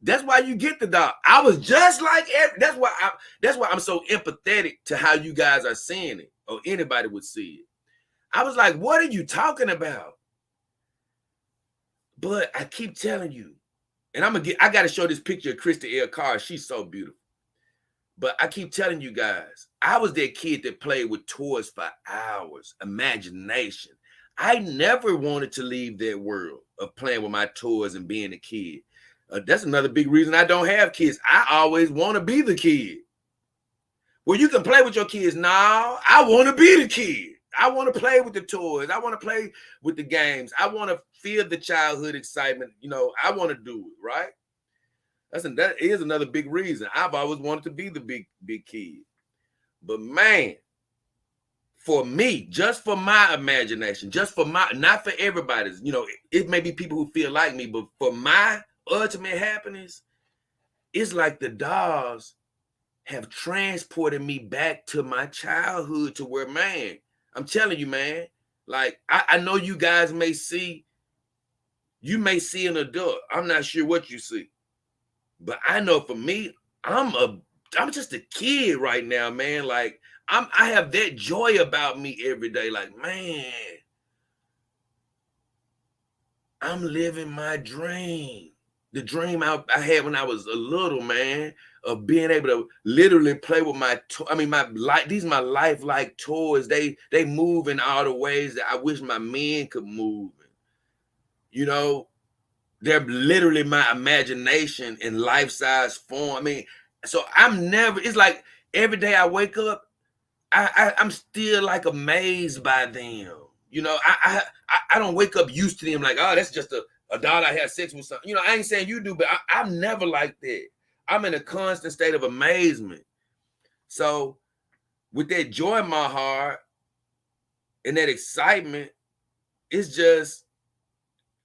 That's why you get the dog. I was just like that's why I'm so empathetic to how you guys are seeing it, or anybody would see it. I was like, what are you talking about? But I keep telling you, and I got to show this picture of Kirsty L. She's so beautiful. But I keep telling you guys, I was that kid that played with toys for hours, imagination. I never wanted to leave that world of playing with my toys and being a kid. That's another big reason I don't have kids. I always want to be the kid. Well, you can play with your kids now. I want to be the kid. I want to play with the toys. I want to play with the games. I want to feel the childhood excitement. You know, I want to do it, right? That is another big reason. I've always wanted to be the big kid. But man, for me, just for my imagination, just for my, not for everybody's, you know, it may be people who feel like me, but for my ultimate happiness, it's like the dolls have transported me back to my childhood to where, man, I'm telling you, man, like I know you guys may see, you may see an adult. I'm not sure what you see, but I know for me, I'm just a kid right now, man. Like I have that joy about me every day. Like, man, I'm living my dream. The dream I had when I was a little, man, of being able to literally play with my my life. These are my lifelike toys. They move in all the ways that I wish my men could move. You know, they're literally my imagination in life-size form. I mean, so I'm never, it's like every day I wake up, I'm still like amazed by them. You know, I don't wake up used to them like, oh, that's just a doll I had sex with something. You know, I ain't saying you do, but I'm never like that. I'm in a constant state of amazement. So with that joy in my heart and that excitement, it's just,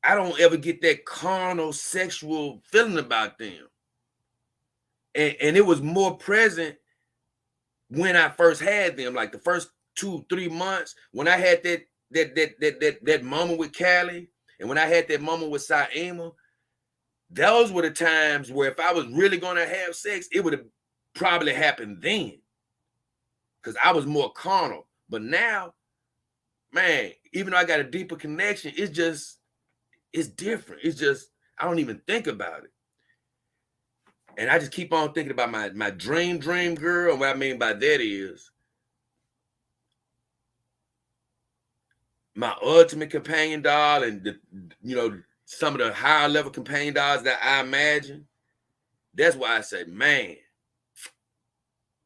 I don't ever get that carnal sexual feeling about them. And it was more present when I first had them, like the first 2-3 months when I had that moment with Callie, and when I had that moment with Saima. Those were the times where if I was really gonna have sex, it would have probably happened then, because I was more carnal. But now, man, even though I got a deeper connection, it's different. It's just, I don't even think about it. And I just keep on thinking about my dream girl. And what I mean by that is my ultimate companion doll, and some of the higher level companion dolls that I imagine. That's why I say, man,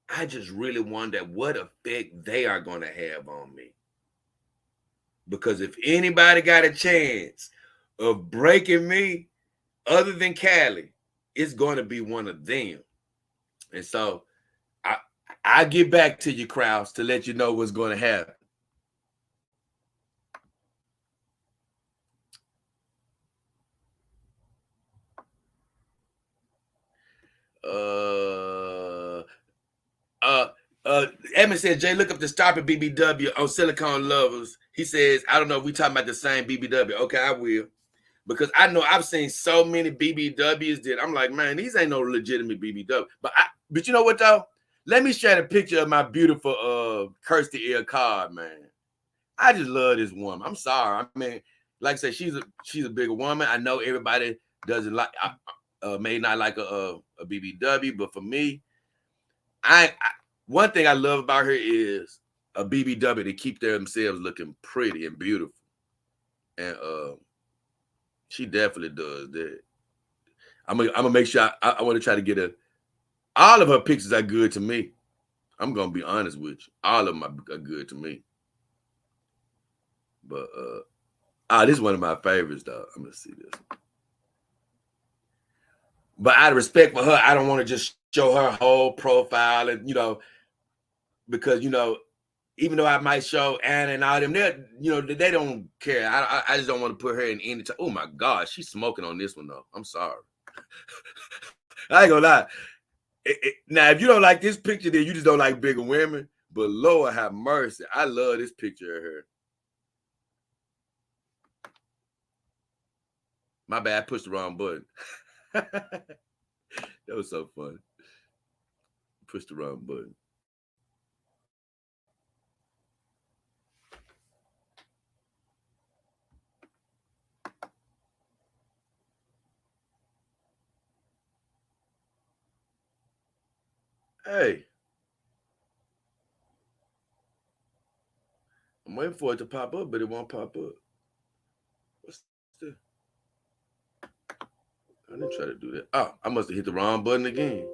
I just really wonder what effect they are going to have on me. Because if anybody got a chance of breaking me, other than Callie, it's going to be one of them. And so I get back to you, Krause, to let you know what's going to happen. Edmund says, Jay, look up the stop at BBW on Silicone Lovers. He says, I don't know if we talking about the same BBW. Okay, I will. Because I know I've seen so many BBWs that I'm like, man, these ain't no legitimate BBW. But you know what though? Let me share the picture of my beautiful Kirsty L card, man. I just love this woman. I'm sorry. I mean, like I said, she's a bigger woman. I know everybody doesn't like, may not like a BBW, but for me, one thing I love about her is a BBW to keep themselves looking pretty and beautiful, and she definitely does that. I'm gonna make sure I want to try to get all of her pictures are good to me. I'm gonna be honest with you, all of them are good to me. But this is one of my favorites, though. I'm gonna see this. But out of respect for her, I don't want to just show her whole profile, and because even though I might show Anna and all them, they don't care. I just don't want to put her in any time. Oh my God, she's smoking on this one though. I'm sorry. I ain't gonna lie. Now, if you don't like this picture, then you just don't like bigger women. But Lord have mercy, I love this picture of her. My bad, I pushed the wrong button. That was so funny. Pushed the wrong button. Hey, I'm waiting for it to pop up, but it won't pop up. What's the? I didn't try to do that. Oh, I must have hit the wrong button again.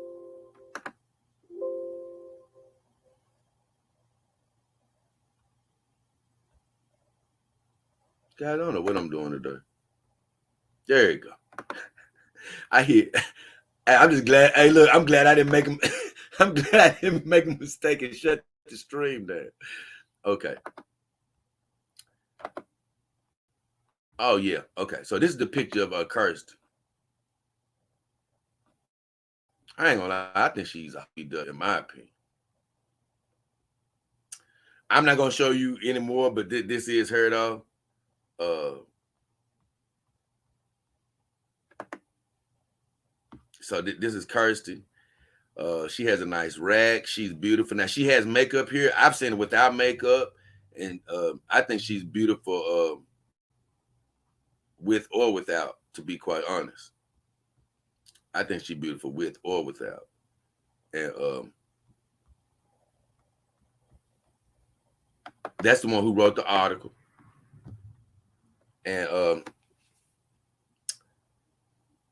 God, I don't know what I'm doing today. There you go. I hear. I'm just glad. Hey, look, I'm glad I didn't make him. I'm glad I didn't make a mistake and shut the stream down. Okay. Oh yeah. Okay. So this is the picture of Kirsty. I ain't gonna lie. I think she's a in my opinion. I'm not gonna show you anymore, but this is her though. So this is Kirsty. She has a nice rack. She's beautiful. Now she has makeup here. I've seen her without makeup, and I think she's beautiful with or without. To be quite honest, I think she's beautiful with or without. And that's the one who wrote the article. And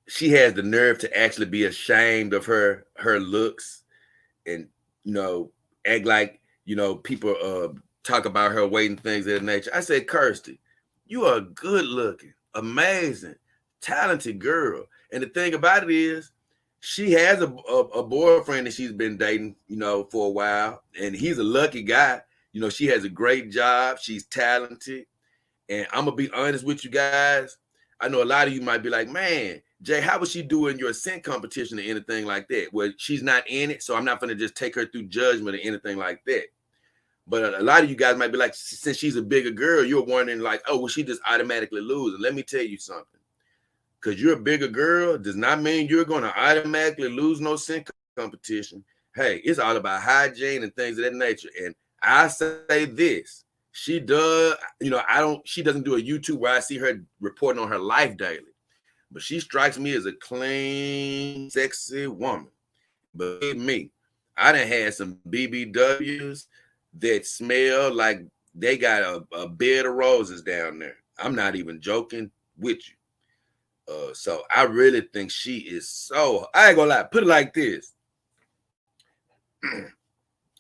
she has the nerve to actually be ashamed of her looks, and act like people talk about her weight and things of that nature. I said, Kirsty, you are a good looking, amazing, talented girl. And the thing about it is, she has a boyfriend that she's been dating, for a while, and he's a lucky guy. She has a great job. She's talented. And I'm going to be honest with you guys. I know a lot of you might be like, man, Jay, how would she do in your scent competition or anything like that? Well, she's not in it, so I'm not going to just take her through judgment or anything like that. But a lot of you guys might be like, since she's a bigger girl, you're wondering like, oh, well, she just automatically lose. And let me tell you something. Because you're a bigger girl does not mean you're going to automatically lose no scent competition. Hey, it's all about hygiene and things of that nature. And I say this. She does, she doesn't do a YouTube where I see her reporting on her life daily. But she strikes me as a clean, sexy woman. Believe me, I done had some BBWs that smell like they got a bed of roses down there. I'm not even joking with you. So I really think she is so, I ain't gonna lie, put it like this.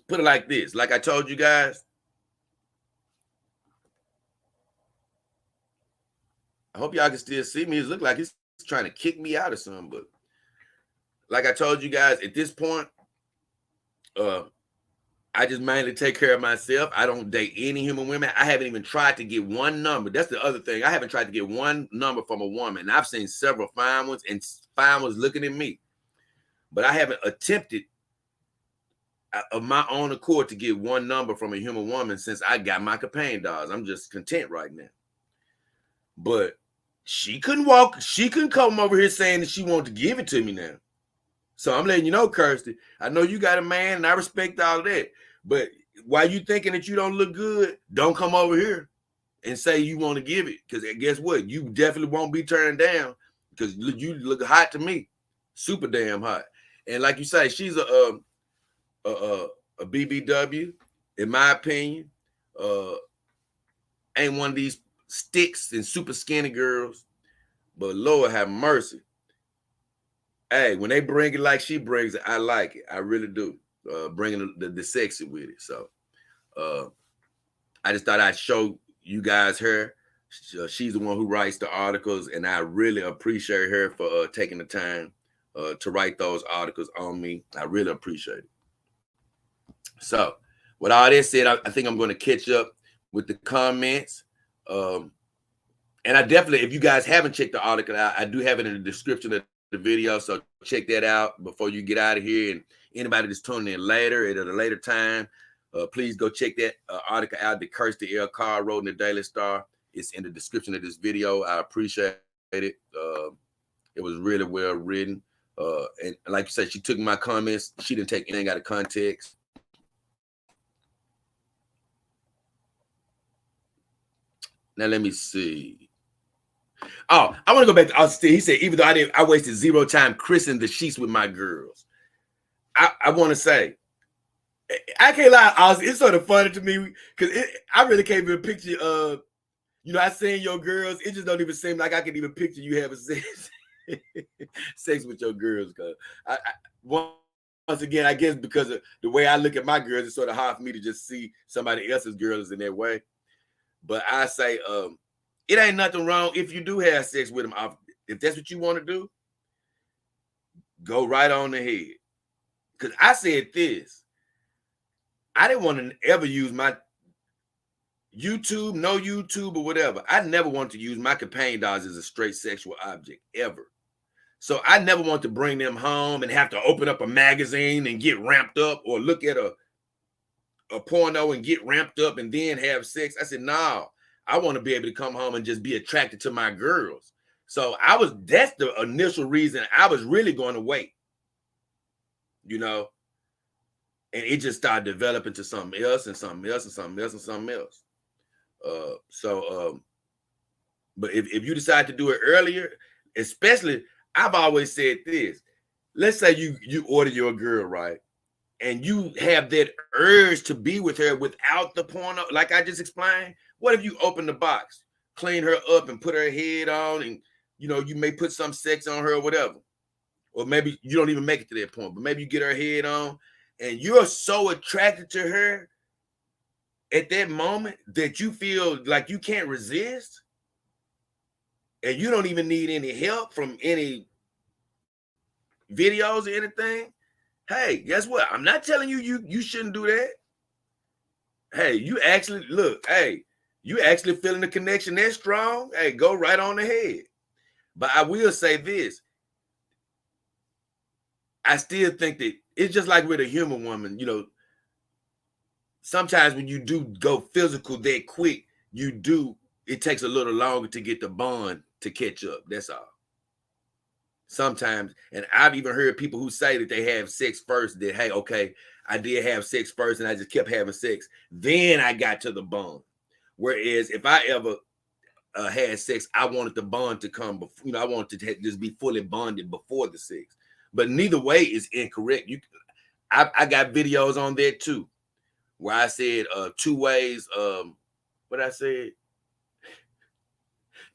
Put it like this. Like I told you guys, I hope y'all can still see me. It looks like he's trying to kick me out or something. But like I told you guys, at this point, I just mainly take care of myself. I don't date any human women. I haven't even tried to get one number. That's the other thing. I haven't tried to get one number from a woman. And I've seen several fine ones and fine ones looking at me. But I haven't attempted of my own accord to get one number from a human woman since I got my companion dogs. I'm just content right now. But she couldn't come over here saying that she wanted to give it to me now. So I'm letting you know, Kirsty, I know you got a man and I respect all of that. But while you thinking that you don't look good, don't come over here and say you want to give it. Because guess what? You definitely won't be turned down because you look hot to me. Super damn hot. And like you say, she's a BBW, in my opinion. Ain't one of these sticks and super skinny girls. But Lord have mercy. Hey, when they bring it like she brings it, I like it. I really do. Bringing the sexy with it. So I just thought I'd show you guys her. She's the one who writes the articles, and I really appreciate her for taking the time to write those articles on me. I really appreciate it. So with all this said, I think I'm going to catch up with the comments. And I definitely, if you guys haven't checked the article out, I do have it in the description of the video, so check that out before you get out of here. And anybody that's tuning in later at a later time, please go check that article out that Kirsty L wrote in the Daily Star. It's in the description of this video. I appreciate it. It was really well written. And like you said, she took my comments. She didn't take anything out of context. Now let me see. Oh, I want to go back to Austin. He said, even though I wasted zero time christening the sheets with my girls. I want to say, I can't lie, Austin. It's sort of funny to me because I really can't even picture. I seen your girls. It just don't even seem like I can even picture you having sex with your girls. Cause once again, I guess because of the way I look at my girls, it's sort of hard for me to just see somebody else's girls in that way. But I say, It ain't nothing wrong if you do have sex with them. If that's what you want to do, go right on ahead. Because I said this, I didn't want to ever use my YouTube, no YouTube or whatever. I never want to use my companion dogs as a straight sexual object ever. So I never want to bring them home and have to open up a magazine and get ramped up, or look at a porno and get ramped up and then have sex. I said, no, I want to be able to come home and just be attracted to my girls. So that's the initial reason I was really going to wait, you know, and it just started developing to something else and something else and something else and something else. But if you decide to do it earlier, especially, I've always said this, let's say you order your girl, right? And you have that urge to be with her without the porno, like I just explained. What if you open the box, clean her up and put her head on, and you may put some sex on her or whatever. Or maybe you don't even make it to that point, but maybe you get her head on and you're so attracted to her at that moment that you feel like you can't resist, and you don't even need any help from any videos or anything. Hey, guess what? I'm not telling you shouldn't do that. Hey, you actually feeling the connection that strong? Hey, go right on ahead. But I will say this. I still think that it's just like with a human woman, sometimes when you do go physical that quick, it takes a little longer to get the bond to catch up. That's all. Sometimes, and I've even heard people who say that they have sex first, that, hey, okay, I did have sex first and I just kept having sex. Then I got to the bond. Whereas if I ever had sex, I wanted the bond to come before, I wanted to just be fully bonded before the sex. But neither way is incorrect. I got videos on there too, where I said 2 ways. What I said?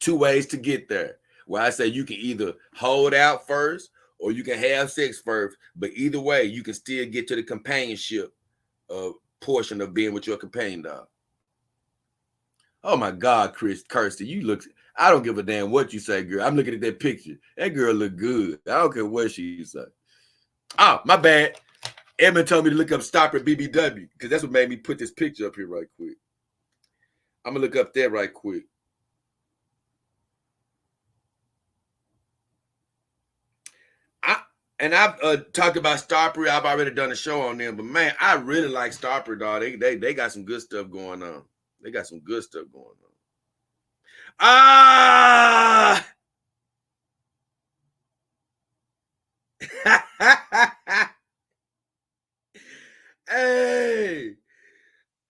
2 ways to get there. Where I say you can either hold out first or you can have sex first, but either way, you can still get to the companionship portion of being with your companion dog. Oh my God, Kirsty, you look, I don't give a damn what you say, girl. I'm looking at that picture. That girl look good. I don't care what she say. Oh, my bad. Edmund told me to look up Stopper BBW because that's what made me put this picture up here right quick. I'm going to look up that right quick. I've talked about Starper. I've already done a show on them, but man, I really like Starper, dog. They got some good stuff going on. They got some good stuff going on. Ah! Hey,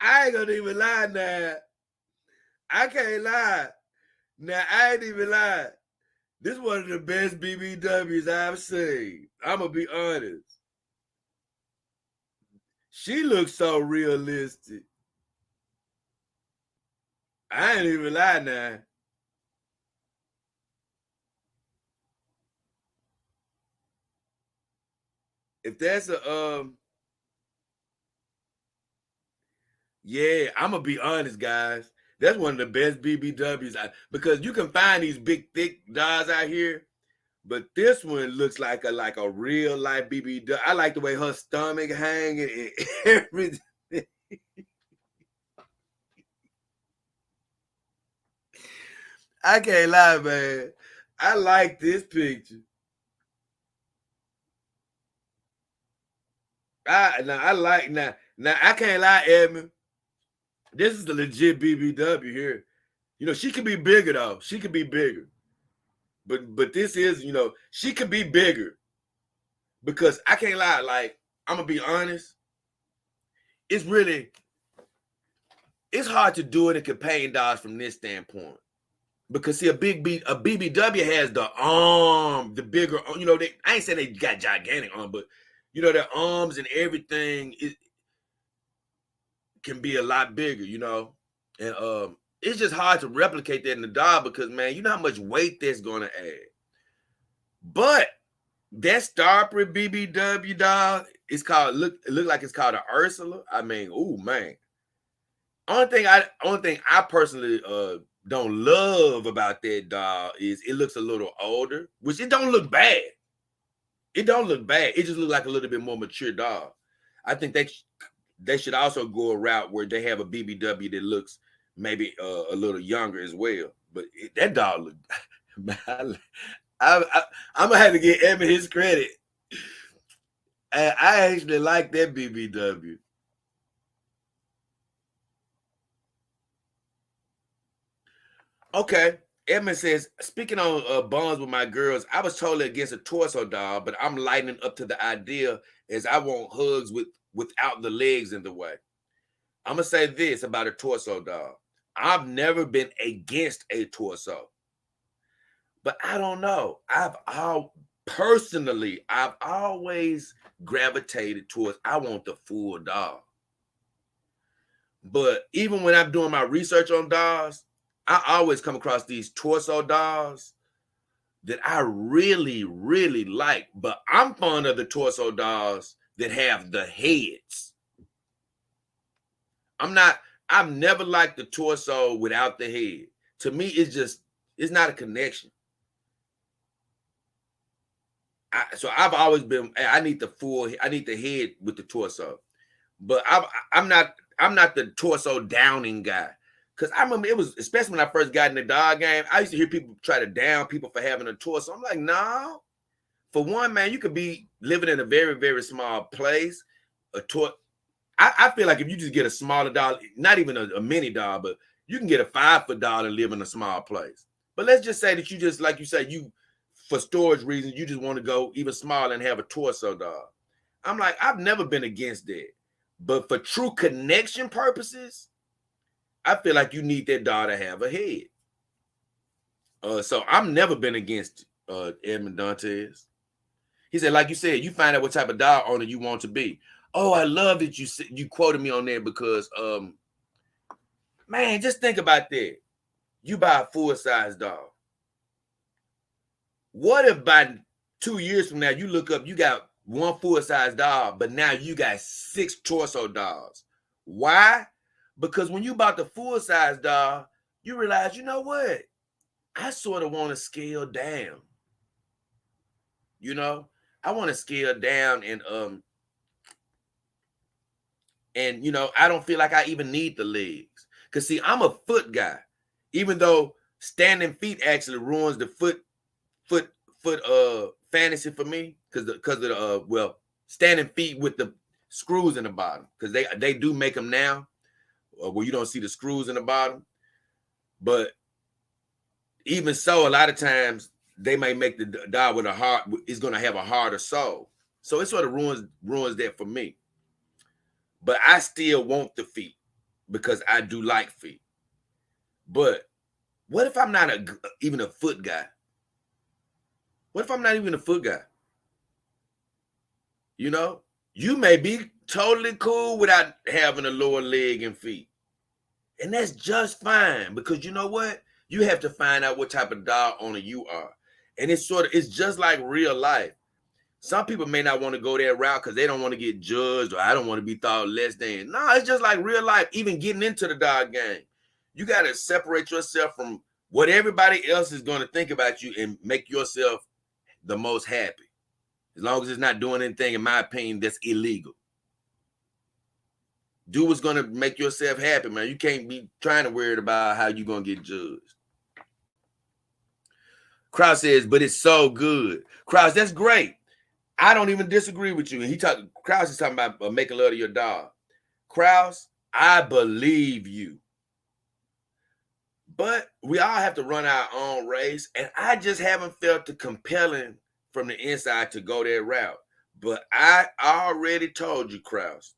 I ain't gonna even lie now. I can't lie. Now, I ain't even lie. This is one of the best BBWs I've seen. I'm going to be honest. She looks so realistic. I ain't even lie now. If that's yeah, I'm going to be honest, guys. That's one of the best BBWs because you can find these big, thick dogs out here. But this one looks like a real life BBW. I like the way her stomach hanging and everything. I can't lie, man. I like this picture. Now I can't lie, Edmund. This is the legit BBW here. She could be bigger though. She could be bigger. But this is, she could be bigger. Because I can't lie, like, I'm gonna be honest. It's hard to do it in companion dogs from this standpoint. Because see, a BBW has the arm, the bigger, I ain't saying they got gigantic arm, but their arms and everything can be a lot bigger, and it's just hard to replicate that in the dog because, man, you know how much weight that's gonna add. But that Starper BBW dog, it's called look like it's called an Ursula. I mean, oh man. Only thing I personally don't love about that doll is it looks a little older, which it don't look bad. It don't look bad. It just looks like a little bit more mature doll. I think they should also go a route where they have a BBW that looks maybe a little younger as well. But that doll look, I'm gonna have to give Evan his credit. I actually like that BBW. Okay. Edmund says, speaking on bonds with my girls, I was totally against a torso doll, but I'm lightening up to the idea as I want hugs without the legs in the way. I'm going to say this about a torso doll. I've never been against a torso, but I don't know. I've always gravitated towards, I want the full doll. But even when I'm doing my research on dolls, I always come across these torso dolls that I really, really like. But I'm fond of the torso dolls that have the heads. I've never liked the torso without the head. To me, it's not a connection. So I've always been, I need the head with the torso. But I'm not the torso downing guy. Because I remember it was, especially when I first got in the dog game, I used to hear people try to down people for having a torso. I'm like, no. For one, man, you could be living in a very, very small place. I feel like if you just get a smaller doll, not even a mini doll, but you can get a 5-foot doll and live in a small place. But let's just say that you just, like you said, for storage reasons, you just want to go even smaller and have a torso doll. I'm like, I've never been against that. But for true connection purposes, I feel like you need that doll to have a head. So I've never been against Edmund Dantes. He said, like you said, you find out what type of doll owner you want to be. Oh, I love that you quoted me on there because, man, just think about that. You buy a full-size doll. What if by 2 years from now, you look up, you got one full-size doll, but now you got 6 torso dolls? Why? Because when you bought the full-size doll, you realize, you know what? I sort of want to scale down. You know, I want to scale down and you know, I don't feel like I even need the legs. Because see, I'm a foot guy. Even though standing feet actually ruins the foot fantasy for me, because of the standing feet with the screws in the bottom, because they do make them now where you don't see the screws in the bottom. But even so, a lot of times they may make the doll with is going to have a harder sole. So it sort of ruins that for me. But I still want the feet because I do like feet. But what if I'm not even a foot guy? What if I'm not even a foot guy? You know, you may be totally cool without having a lower leg and feet. And that's just fine, because you know what? You have to find out what type of doll owner you are. And it's just like real life. Some people may not want to go that route because they don't want to get judged, or I don't want to be thought less than. No, it's just like real life. Even getting into the dog game, you got to separate yourself from what everybody else is going to think about you and make yourself the most happy. As long as it's not doing anything, in my opinion, that's illegal. Do what's going to make yourself happy, man. You can't be trying to worry about how you're going to get judged. Krause says, but it's so good. Krause, that's great. I don't even disagree with you. And Krause is talking about making love to your dog. Krause, I believe you. But we all have to run our own race. And I just haven't felt the compelling from the inside to go that route. But I already told you, Krause,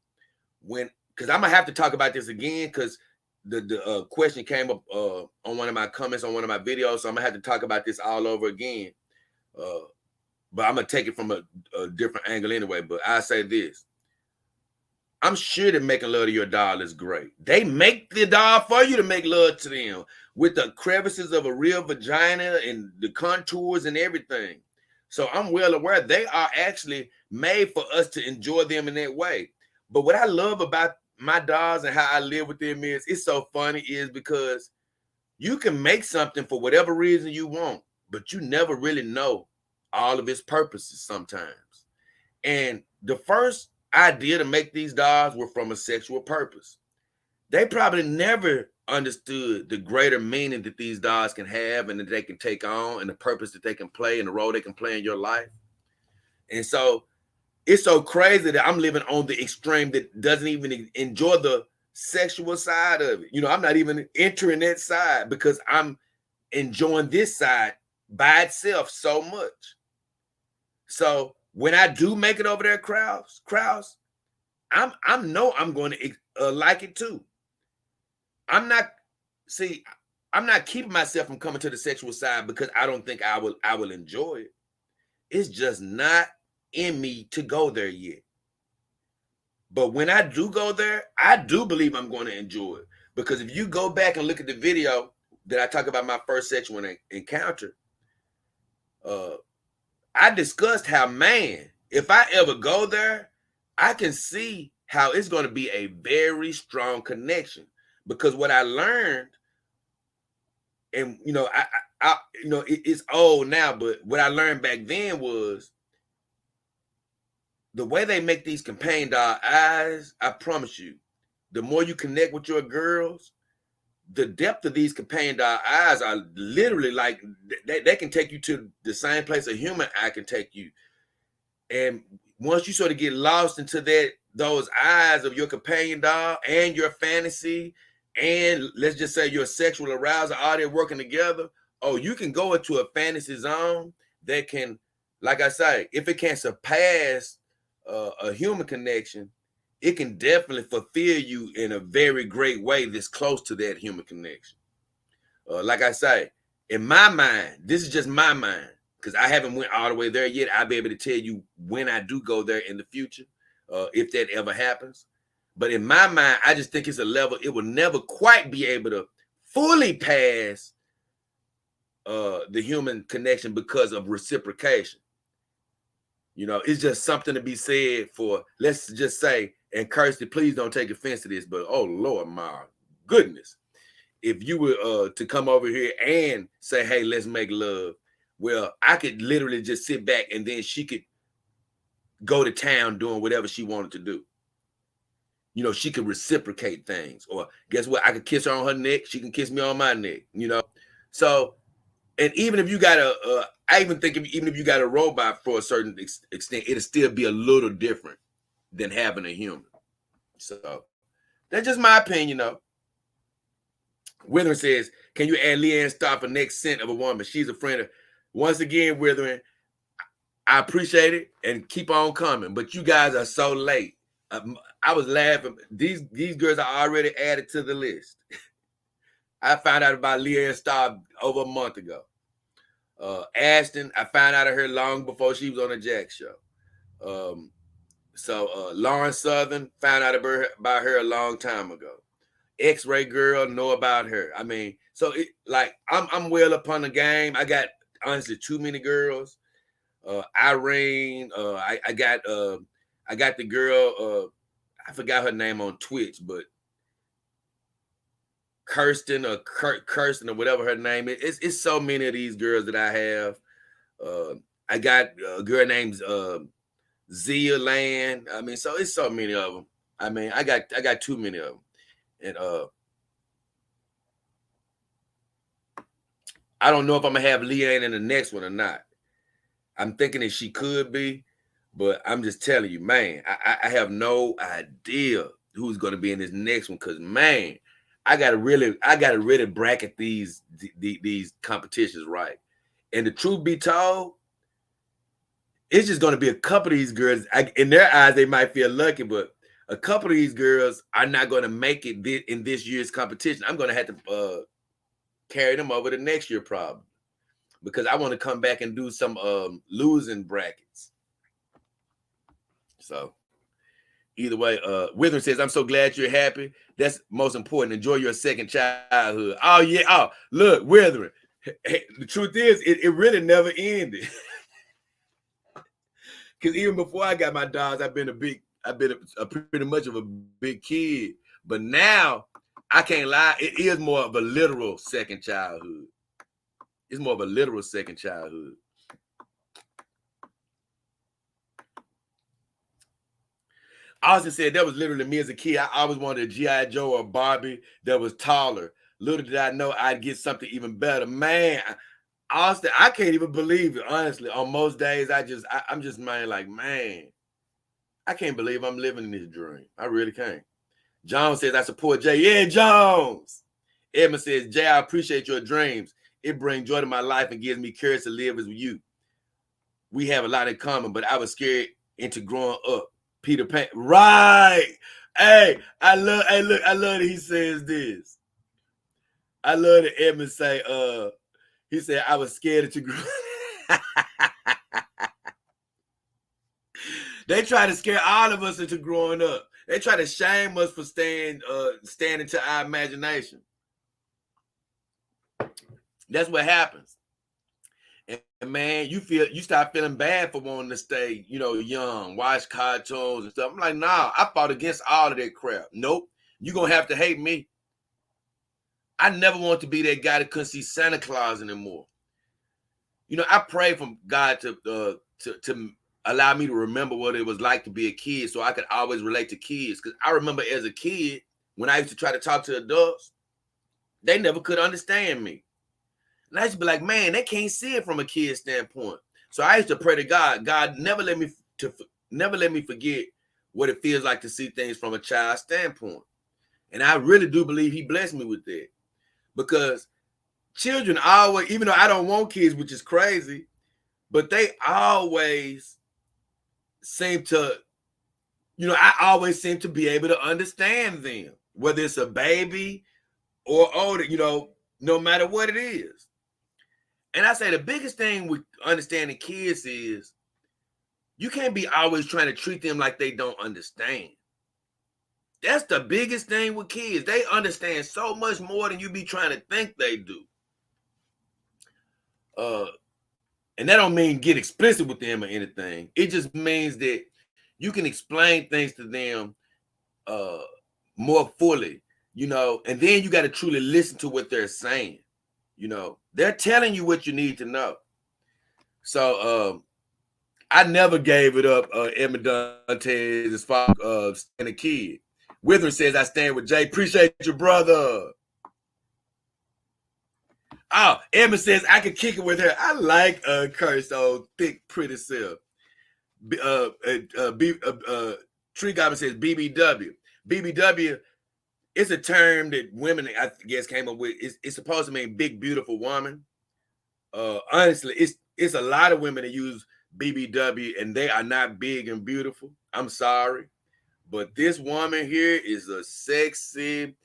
because I'm going to have to talk about this again, because the question came up on one of my comments on one of my videos. So I'm going to have to talk about this all over again. But I'm going to take it from a different angle anyway. But I say this. I'm sure that making love to your doll is great. They make the doll for you to make love to them with the crevices of a real vagina and the contours and everything. So I'm well aware they are actually made for us to enjoy them in that way. But what I love about my dolls and how I live with them is, it's so funny, is because You can make something for whatever reason you want, but you never really know all of its purposes sometimes. And the first idea to make these dolls were from a sexual purpose. They probably never understood the greater meaning that these dolls can have and that they can take on and the purpose that they can play and the role they can play in your life. And so it's so crazy that I'm living on the extreme that doesn't even enjoy the sexual side of it. You know, I'm not even entering that side because I'm enjoying this side by itself so much. So when I do make it over there, Krause, I'm going to like it too. I'm not keeping myself from coming to the sexual side because I don't think I will enjoy it. It's just not in me to go there yet. But when I do go there, I do believe I'm going to enjoy it. Because if you go back and look at the video that I talk about my first sexual encounter, I discussed how, man, if I ever go there, I can see how it's going to be a very strong connection. Because what I learned, and you know, it's old now, but what I learned back then was the way they make these companion doll eyes. I promise you, the more you connect with your girls, the depth of these companion doll eyes are literally like they can take you to the same place a human eye can take you. And once you sort of get lost into those eyes of your companion doll and your fantasy, and let's just say your sexual arousal, all they're working together, oh, you can go into a fantasy zone that can, like I say, if it can't surpass a human connection, it can definitely fulfill you in a very great way that's close to that human connection. Like I say, in my mind, this is just my mind, because I haven't went all the way there yet. I'll be able to tell you when I do go there in the future, if that ever happens. But in my mind, I just think it's a level it will never quite be able to fully pass the human connection because of reciprocation. You know, it's just something to be said for, let's just say, and Kirsty, please don't take offense to this, but oh Lord, my goodness, if you were to come over here and say, hey, let's make love, well, I could literally just sit back and then she could go to town doing whatever she wanted to do. You know, she could reciprocate things. Or guess what? I could kiss her on her neck. She can kiss me on my neck, you know? So, and even if you got I even think even if you got a robot for a certain extent, it'll still be a little different than having a human. So that's just my opinion, though. Withering says, can you add Leanne Starr for next scent of a woman? She's a friend of, once again, Withering, I appreciate it and keep on coming, but you guys are so late. I was laughing. These girls are already added to the list. I found out about Leanne Starr over a month ago. Ashton, I found out of her long before she was on the Jack show. Lauren Southern, found out about her a long time ago. X-Ray Girl, know about her. I mean, so I'm well upon the game. I got honestly too many girls. Irene, I got the girl, I forgot her name on Twitch, but Kirsten or Kirsten or whatever her name is. It's so many of these girls that I have. I got a girl named Zia Land. I mean, so it's so many of them. I mean, I got too many of them. And I don't know if I'm gonna have Leanne in the next one or not. I'm thinking that she could be, but I'm just telling you, man, I have no idea who's gonna be in this next one, because man, I gotta really bracket these competitions right. And the truth be told, it's just gonna be a couple of these girls. In their eyes, they might feel lucky, but a couple of these girls are not gonna make it in this year's competition. I'm gonna have to carry them over to next year probably, because I want to come back and do some losing brackets. So either way, Withering says, I'm so glad you're happy. That's most important. Enjoy your second childhood. Oh, yeah. Oh, look, Withering. Hey, the truth is, it really never ended. Because even before I got my dogs, I've been pretty much of a big kid. But now I can't lie. It is more of a literal second childhood. It's more of a literal second childhood. Austin said that was literally me as a kid. I always wanted a G.I. Joe or Barbie that was taller. Little did I know I'd get something even better. Man, Austin, I can't even believe it, honestly. On most days, I'm just like, man, I can't believe I'm living in this dream. I really can't. Jones says, I support Jay. Yeah, Jones. Edmund says, Jay, I appreciate your dreams. It brings joy to my life and gives me courage to live as you. We have a lot in common, but I was scared into growing up. Peter Pan. Right. Hey, I love that he says this. I love that Edmund say, he said, I was scared into growing up. They try to scare all of us into growing up. They try to shame us for standing to our imagination. That's what happens. And man, you start feeling bad for wanting to stay, young, watch cartoons and stuff. I'm like, nah, I fought against all of that crap. Nope, you're gonna have to hate me. I never want to be that guy that couldn't see Santa Claus anymore. I pray for God to allow me to remember what it was like to be a kid, so I could always relate to kids. Because I remember as a kid, when I used to try to talk to adults, they never could understand me. And I used to be like, man, they can't see it from a kid's standpoint. So I used to pray to God, never let me forget what it feels like to see things from a child's standpoint. And I really do believe he blessed me with that. Because children always, even though I don't want kids, which is crazy, but they always seem to, I always seem to be able to understand them, whether it's a baby or older, no matter what it is. And I say the biggest thing with understanding kids is you can't be always trying to treat them like they don't understand. That's the biggest thing with kids. They understand so much more than you be trying to think they do. And that don't mean get explicit with them or anything. It just means that you can explain things to them more fully, and then you got to truly listen to what they're saying. They're telling you what you need to know. So I never gave it up, Emma Dantes, as far as staying a kid. Withering says, I stand with Jay. Appreciate you, brother. Oh, Emma says, I can kick it with her. I like Kirsty, old thick, pretty self. Tree Goblin says, BBW. BBW is a term that women, I guess, came up with. It's supposed to mean big, beautiful woman. Honestly, it's a lot of women that use BBW, and they are not big and beautiful. I'm sorry. But this woman here is a sexy,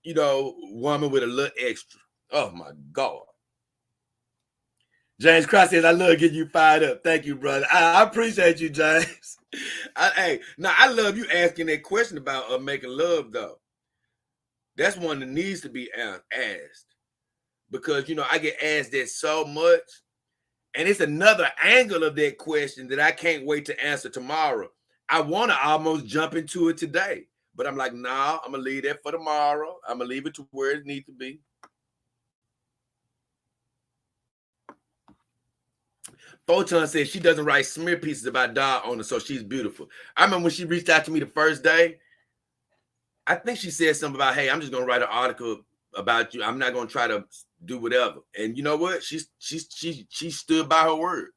woman with a little extra. Oh, my God. James Cross says, I love getting you fired up. Thank you, brother. I appreciate you, James. I love you asking that question about making love, though. That's one that needs to be asked. Because, I get asked that so much. And it's another angle of that question that I can't wait to answer tomorrow. I want to almost jump into it today. But I'm like, nah, I'm going to leave that for tomorrow. I'm going to leave it to where it needs to be. Photon says she doesn't write smear pieces about dog owners, so she's beautiful. I remember when she reached out to me the first day, I think she said something about, hey, I'm just going to write an article about you. I'm not going to try to do whatever. And you know what? She stood by her word.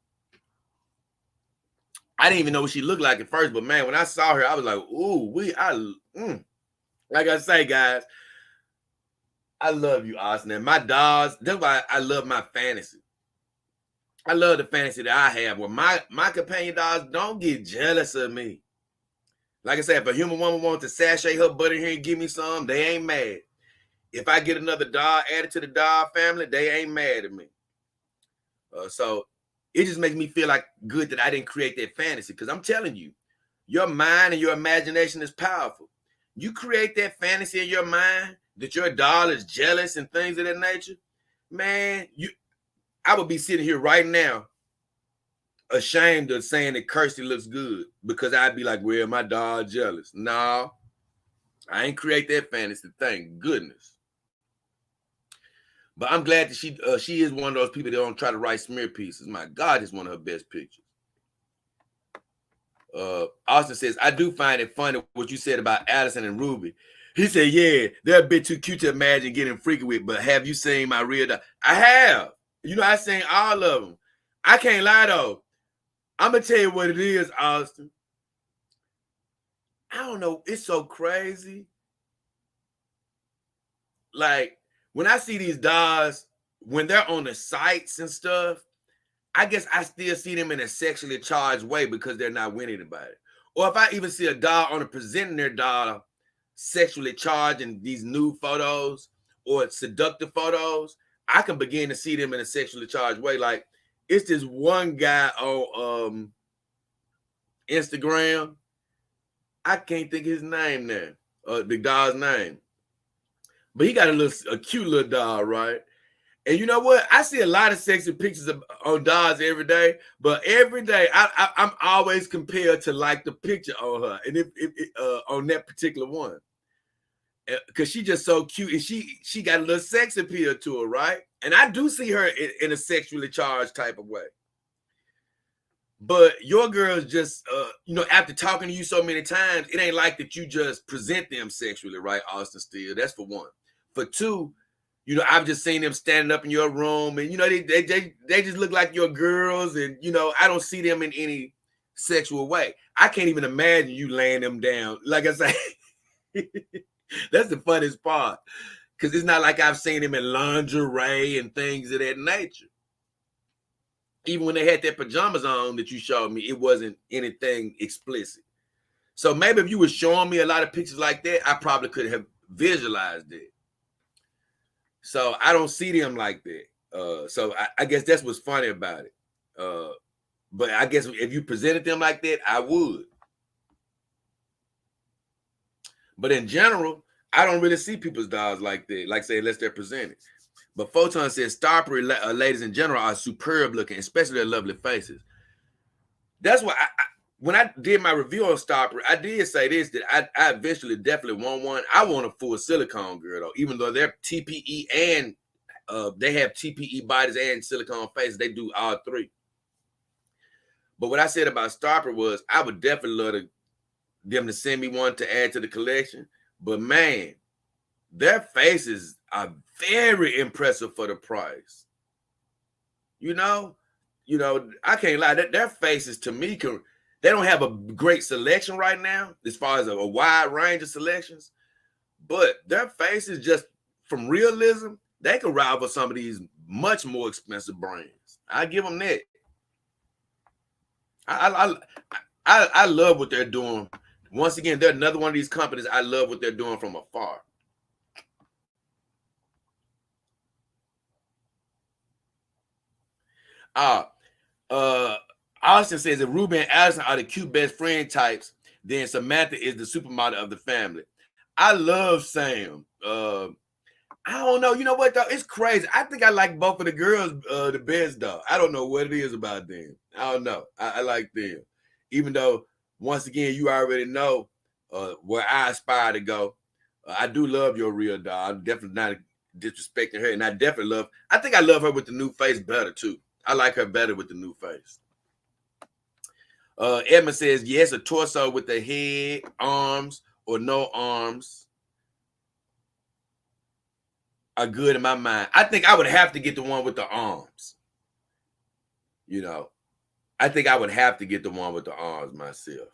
I didn't even know what she looked like at first, but man, when I saw her, I was like, ooh, like I say, guys, I love you, Austin. And my dogs, that's why I love my fantasy. I love the fantasy that I have where my companion dogs don't get jealous of me. Like I said, if a human woman wants to sashay her butt in here and give me some, they ain't mad. If I get another dog added to the dog family, they ain't mad at me. So it just makes me feel like good that I didn't create that fantasy, because I'm telling you, your mind and your imagination is powerful. You create that fantasy in your mind that your dog is jealous and things of that nature, man, I would be sitting here right now ashamed of saying that Kirsty looks good, because I'd be like, well, my dog jealous. No, I ain't create that fantasy, thank goodness. But I'm glad that she is one of those people that don't try to write smear pieces. My God, it's one of her best pictures. Austin says, I do find it funny what you said about Allison and Ruby. He said, yeah, they're a bit too cute to imagine getting freaky with, but have you seen my real dog? I have. You know, I seen all of them. I can't lie, though. I'm going to tell you what it is, Austin. I don't know. It's so crazy. Like, when I see these dogs, when they're on the sites and stuff, I guess I still see them in a sexually charged way because they're not winning about it. Or if I even see a doll on a presenting their doll sexually charged in these nude photos or seductive photos, I can begin to see them in a sexually charged way. Like, it's this one guy on Instagram. I can't think of his name now, the doll's name. But he got a cute little doll, right? And you know what? I see a lot of sexy pictures on dolls every day, but every day I'm always compelled to like the picture on her, and if on that particular one, because she's just so cute, and she got a little sex appeal to her, right? And I do see her in a sexually charged type of way. But your girls just, after talking to you so many times, it ain't like that you just present them sexually, right, Austin Steele? That's for one. For two, I've just seen them standing up in your room, and they just look like your girls, and I don't see them in any sexual way. I can't even imagine you laying them down. Like I say, that's the funniest part, because it's not like I've seen them in lingerie and things of that nature. Even when they had their pajamas on that you showed me, it wasn't anything explicit. So maybe if you were showing me a lot of pictures like that, I probably could have visualized it. So I don't see them like that. So I guess that's what's funny about it. But I guess if you presented them like that, I would. But in general, I don't really see people's dolls like that. Like say, unless they're presented. But Photon says, Starpery ladies in general are superb looking, especially their lovely faces. That's why when I did my review on Starpery, I did say this, that I eventually definitely want one. I want a full silicone girl, though, even though they're TPE and they have TPE bodies and silicone faces. They do all three. But what I said about Starpery was I would definitely love them to send me one to add to the collection. But man, their faces are very impressive for the price. I can't lie. Their faces to me, they don't have a great selection right now as far as a wide range of selections. But their faces, just from realism, they can rival some of these much more expensive brands. I give them that. I love what they're doing. Once again, they're another one of these companies. I love what they're doing from afar. Austin says if Ruby and Allison are the cute best friend types, then Samantha is the supermodel of the family. I love Sam. I don't know. You know what, though? It's crazy. I think I like both of the girls the best, though. I don't know what it is about them. I don't know. I like them. Even though, once again, you already know where I aspire to go. I do love your real dog. I'm definitely not disrespecting her. And I think I love her with the new face better, too. I like her better with the new face. Edmund says, yes, a torso with the head, arms, or no arms are good in my mind. I think I would have to get the one with the arms. I think I would have to get the one with the arms myself.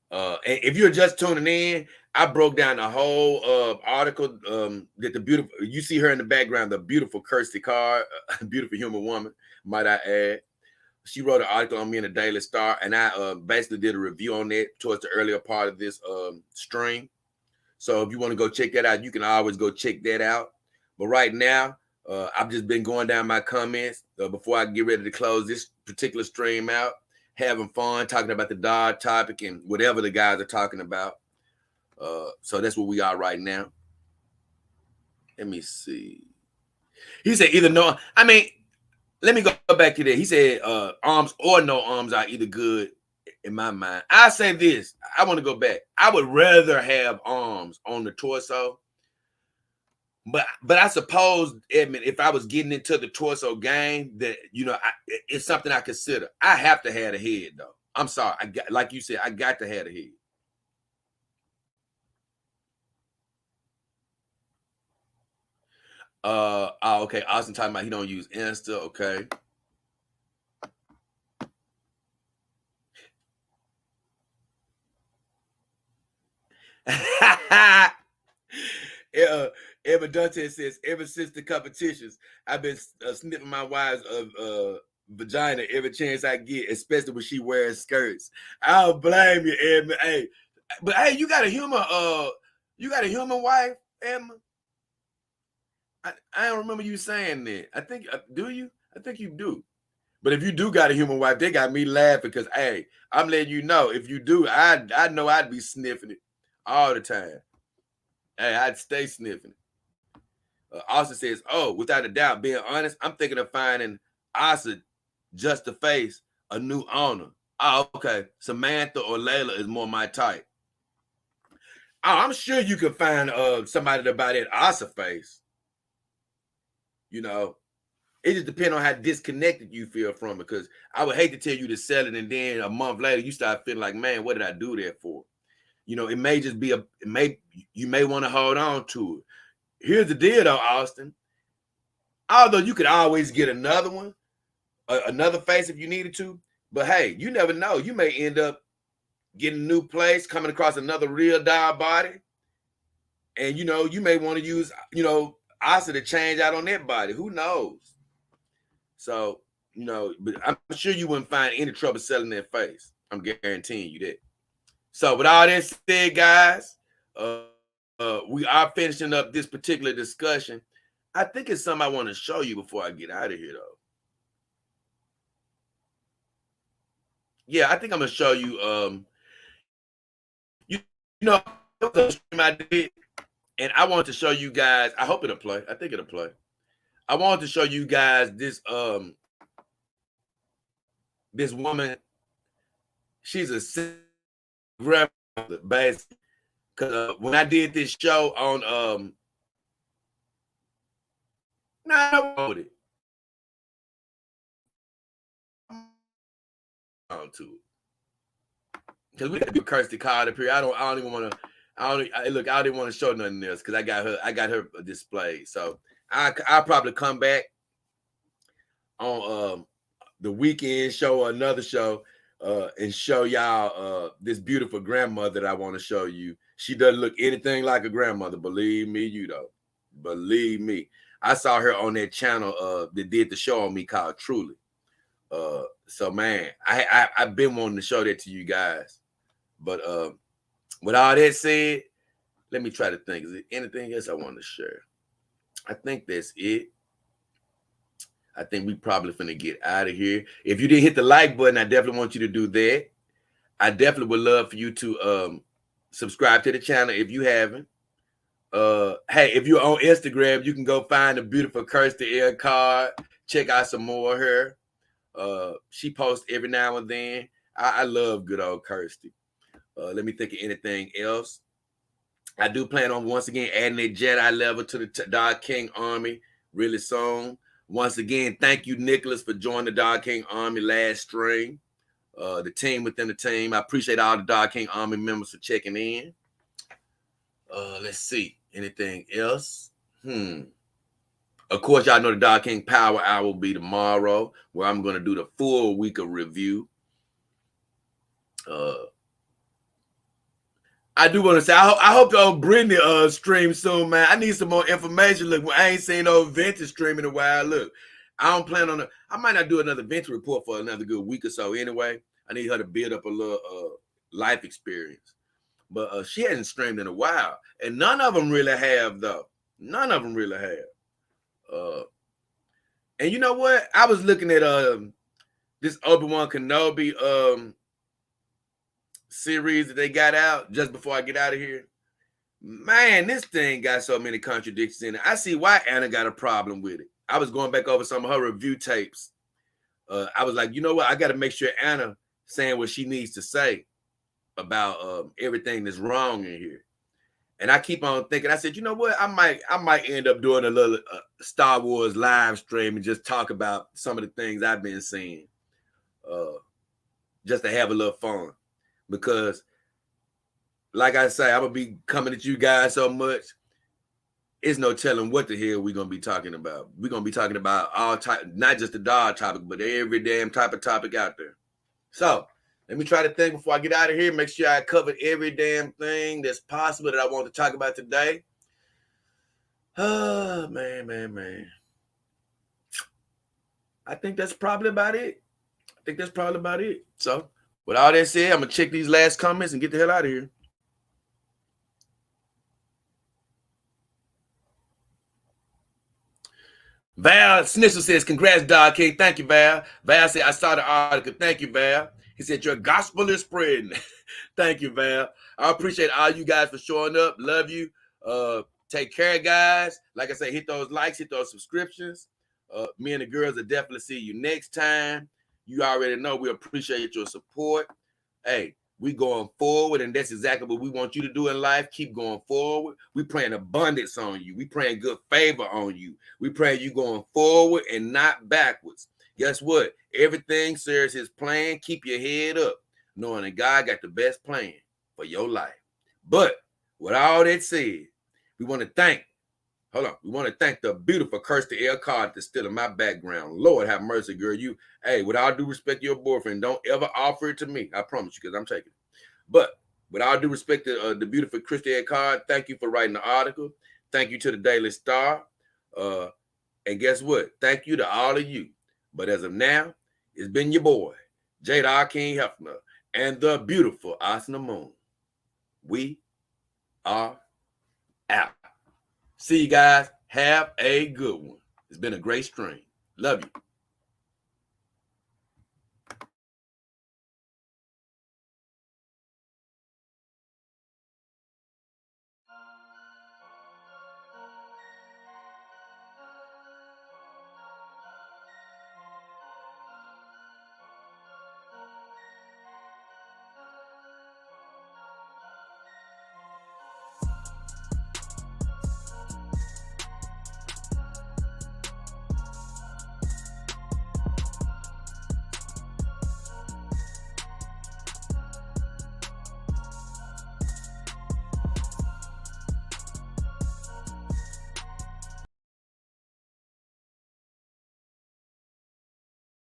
And if you're just tuning in, I broke down the whole article that you see her in the background, the beautiful Kirsty L, beautiful human woman, might I add. She wrote an article on me in the Daily Star, and I basically did a review on that towards the earlier part of this stream. So if you want to go check that out, you can always go check that out. But right now, I've just been going down my comments before I get ready to close this particular stream out, having fun, talking about the dog topic and whatever the guys are talking about. So that's where we are right now. Let me see. He said either no. Let me go back to that. He said arms or no arms are either good in my mind. I say this. I want to go back. I would rather have arms on the torso. But I suppose, Edmund, if I was getting into the torso game, that it's something I consider. I have to have the head, though. I'm sorry. Like you said, I got to have the head. Okay. Austin talking about he don't use Insta. Okay. Eva Dante says, ever since the competitions, I've been sniffing my wife's vagina every chance I get, especially when she wears skirts. I don't blame you, Emma. Hey, but hey, you got a human wife, Emma? I don't remember you saying that. I think do you? I think you do. But if you do got a human wife, they got me laughing because hey, I'm letting you know if you do, I know I'd be sniffing it all the time. Hey, I'd stay sniffing it. Austin says, oh, without a doubt, being honest, I'm thinking of finding Asa just to face a new owner. Oh, okay. Samantha or Layla is more my type. Oh, I'm sure you can find somebody to buy that Asa face. It just depends on how disconnected you feel from it. Because I would hate to tell you to sell it, and then a month later you start feeling like, man, what did I do that for? It may just be you may want to hold on to it. Here's the deal, though, Austin. Although you could always get another one, another face if you needed to. But hey, you never know. You may end up getting a new place, coming across another real doll body, and you may want to use Asa to change out on that body. Who knows? So but I'm sure you wouldn't find any trouble selling that face. I'm guaranteeing you that. So with all that said, guys, we are finishing up this particular discussion. I think it's something I want to show you before I get out of here, though. Yeah, I think I'm gonna show you. The stream I did, and I want to show you guys. I hope it'll play. I think it'll play. I wanted to show you guys this this woman. She's a grandmother, basically. Because when I did this show on with it. On to it. Because we got to do Kirsty card up here. I don't even want to. I didn't want to show nothing else because I got her displayed. So I'll probably come back on the weekend show or another show and show y'all this beautiful grandmother that I want to show you. She doesn't look anything like a grandmother. Believe me, Believe me. I saw her on that channel that did the show on me called Truly. So man, I've been wanting to show that to you guys. But with all that said, let me try to think. Is there anything else I want to share? I think that's it. I think we probably finna get out of here. If you didn't hit the like button, I definitely want you to do that. I definitely would love for you to subscribe to the channel if you haven't. Hey, if you're on Instagram, you can go find a beautiful Kirsty L card. Check out some more of her. She posts every now and then. I love good old Kirsty. Let me think of anything else. I do plan on once again adding a Jedi level to the Dog King Army really soon. Once again, thank you, Nicholas, for joining the Dog King Army last stream. The team within the team. I appreciate all the Dog King Army members for checking in. Let's see. Anything else? Of course, y'all know the Dog King Power Hour will be tomorrow, where I'm going to do the full week of review. I do want to say, I hope y'all bring the stream soon, man. I need some more information. Look, I ain't seen no vintage stream in a while. Look, I don't plan on I might not do another vintage report for another good week or so anyway. I need her to build up a little life experience. But she hasn't streamed in a while. And none of them really have, though. None of them really have. And you know what? I was looking at this Obi-Wan Kenobi series that they got out just before I get out of here. Man, this thing got so many contradictions in it. I see why Anna got a problem with it. I was going back over some of her review tapes. I was like, you know what? I got to make sure Anna saying what she needs to say about everything that's wrong in here. And I keep on thinking, I said, you know what? I might end up doing a little Star Wars live stream and just talk about some of the things I've been seeing, just to have a little fun. Because, like I say, I'm gonna be coming at you guys so much. It's no telling what the hell we're gonna be talking about. We're gonna be talking about all type, not just the dog topic, but every damn type of topic out there. So let me try to think before I get out of here. Make sure I covered every damn thing that's possible that I want to talk about today. Oh, man. I think that's probably about it. So with all that said, I'm gonna check these last comments and get the hell out of here. Val Snitzel says, congrats, Dog King. Thank you, Val. Val said, I saw the article. Thank you, Val. He said, your gospel is spreading. Thank you, Val. I appreciate all you guys for showing up. Love you. Take care, guys. Like I say, hit those likes, hit those subscriptions. Me and the girls will definitely see you next time. You already know we appreciate your support. Hey, we going forward, and that's exactly what we want you to do in life. Keep going forward. We praying abundance on you. We praying good favor on you. We praying you going forward and not backwards. Guess what? Everything serves his plan. Keep your head up, knowing that God got the best plan for your life. But with all that said, we want to thank the beautiful Kirsty L that's still in my background. Lord have mercy, girl. Hey, with all due respect to your boyfriend, don't ever offer it to me. I promise you, because I'm taking it. But with all due respect to the beautiful Kirsty L, thank you for writing the article. Thank you to the Daily Star. And guess what? Thank you to all of you. But as of now, it's been your boy, J. King Hefner, and the beautiful Asna Moon. We are out. See you guys. Have a good one. It's been a great stream. Love you.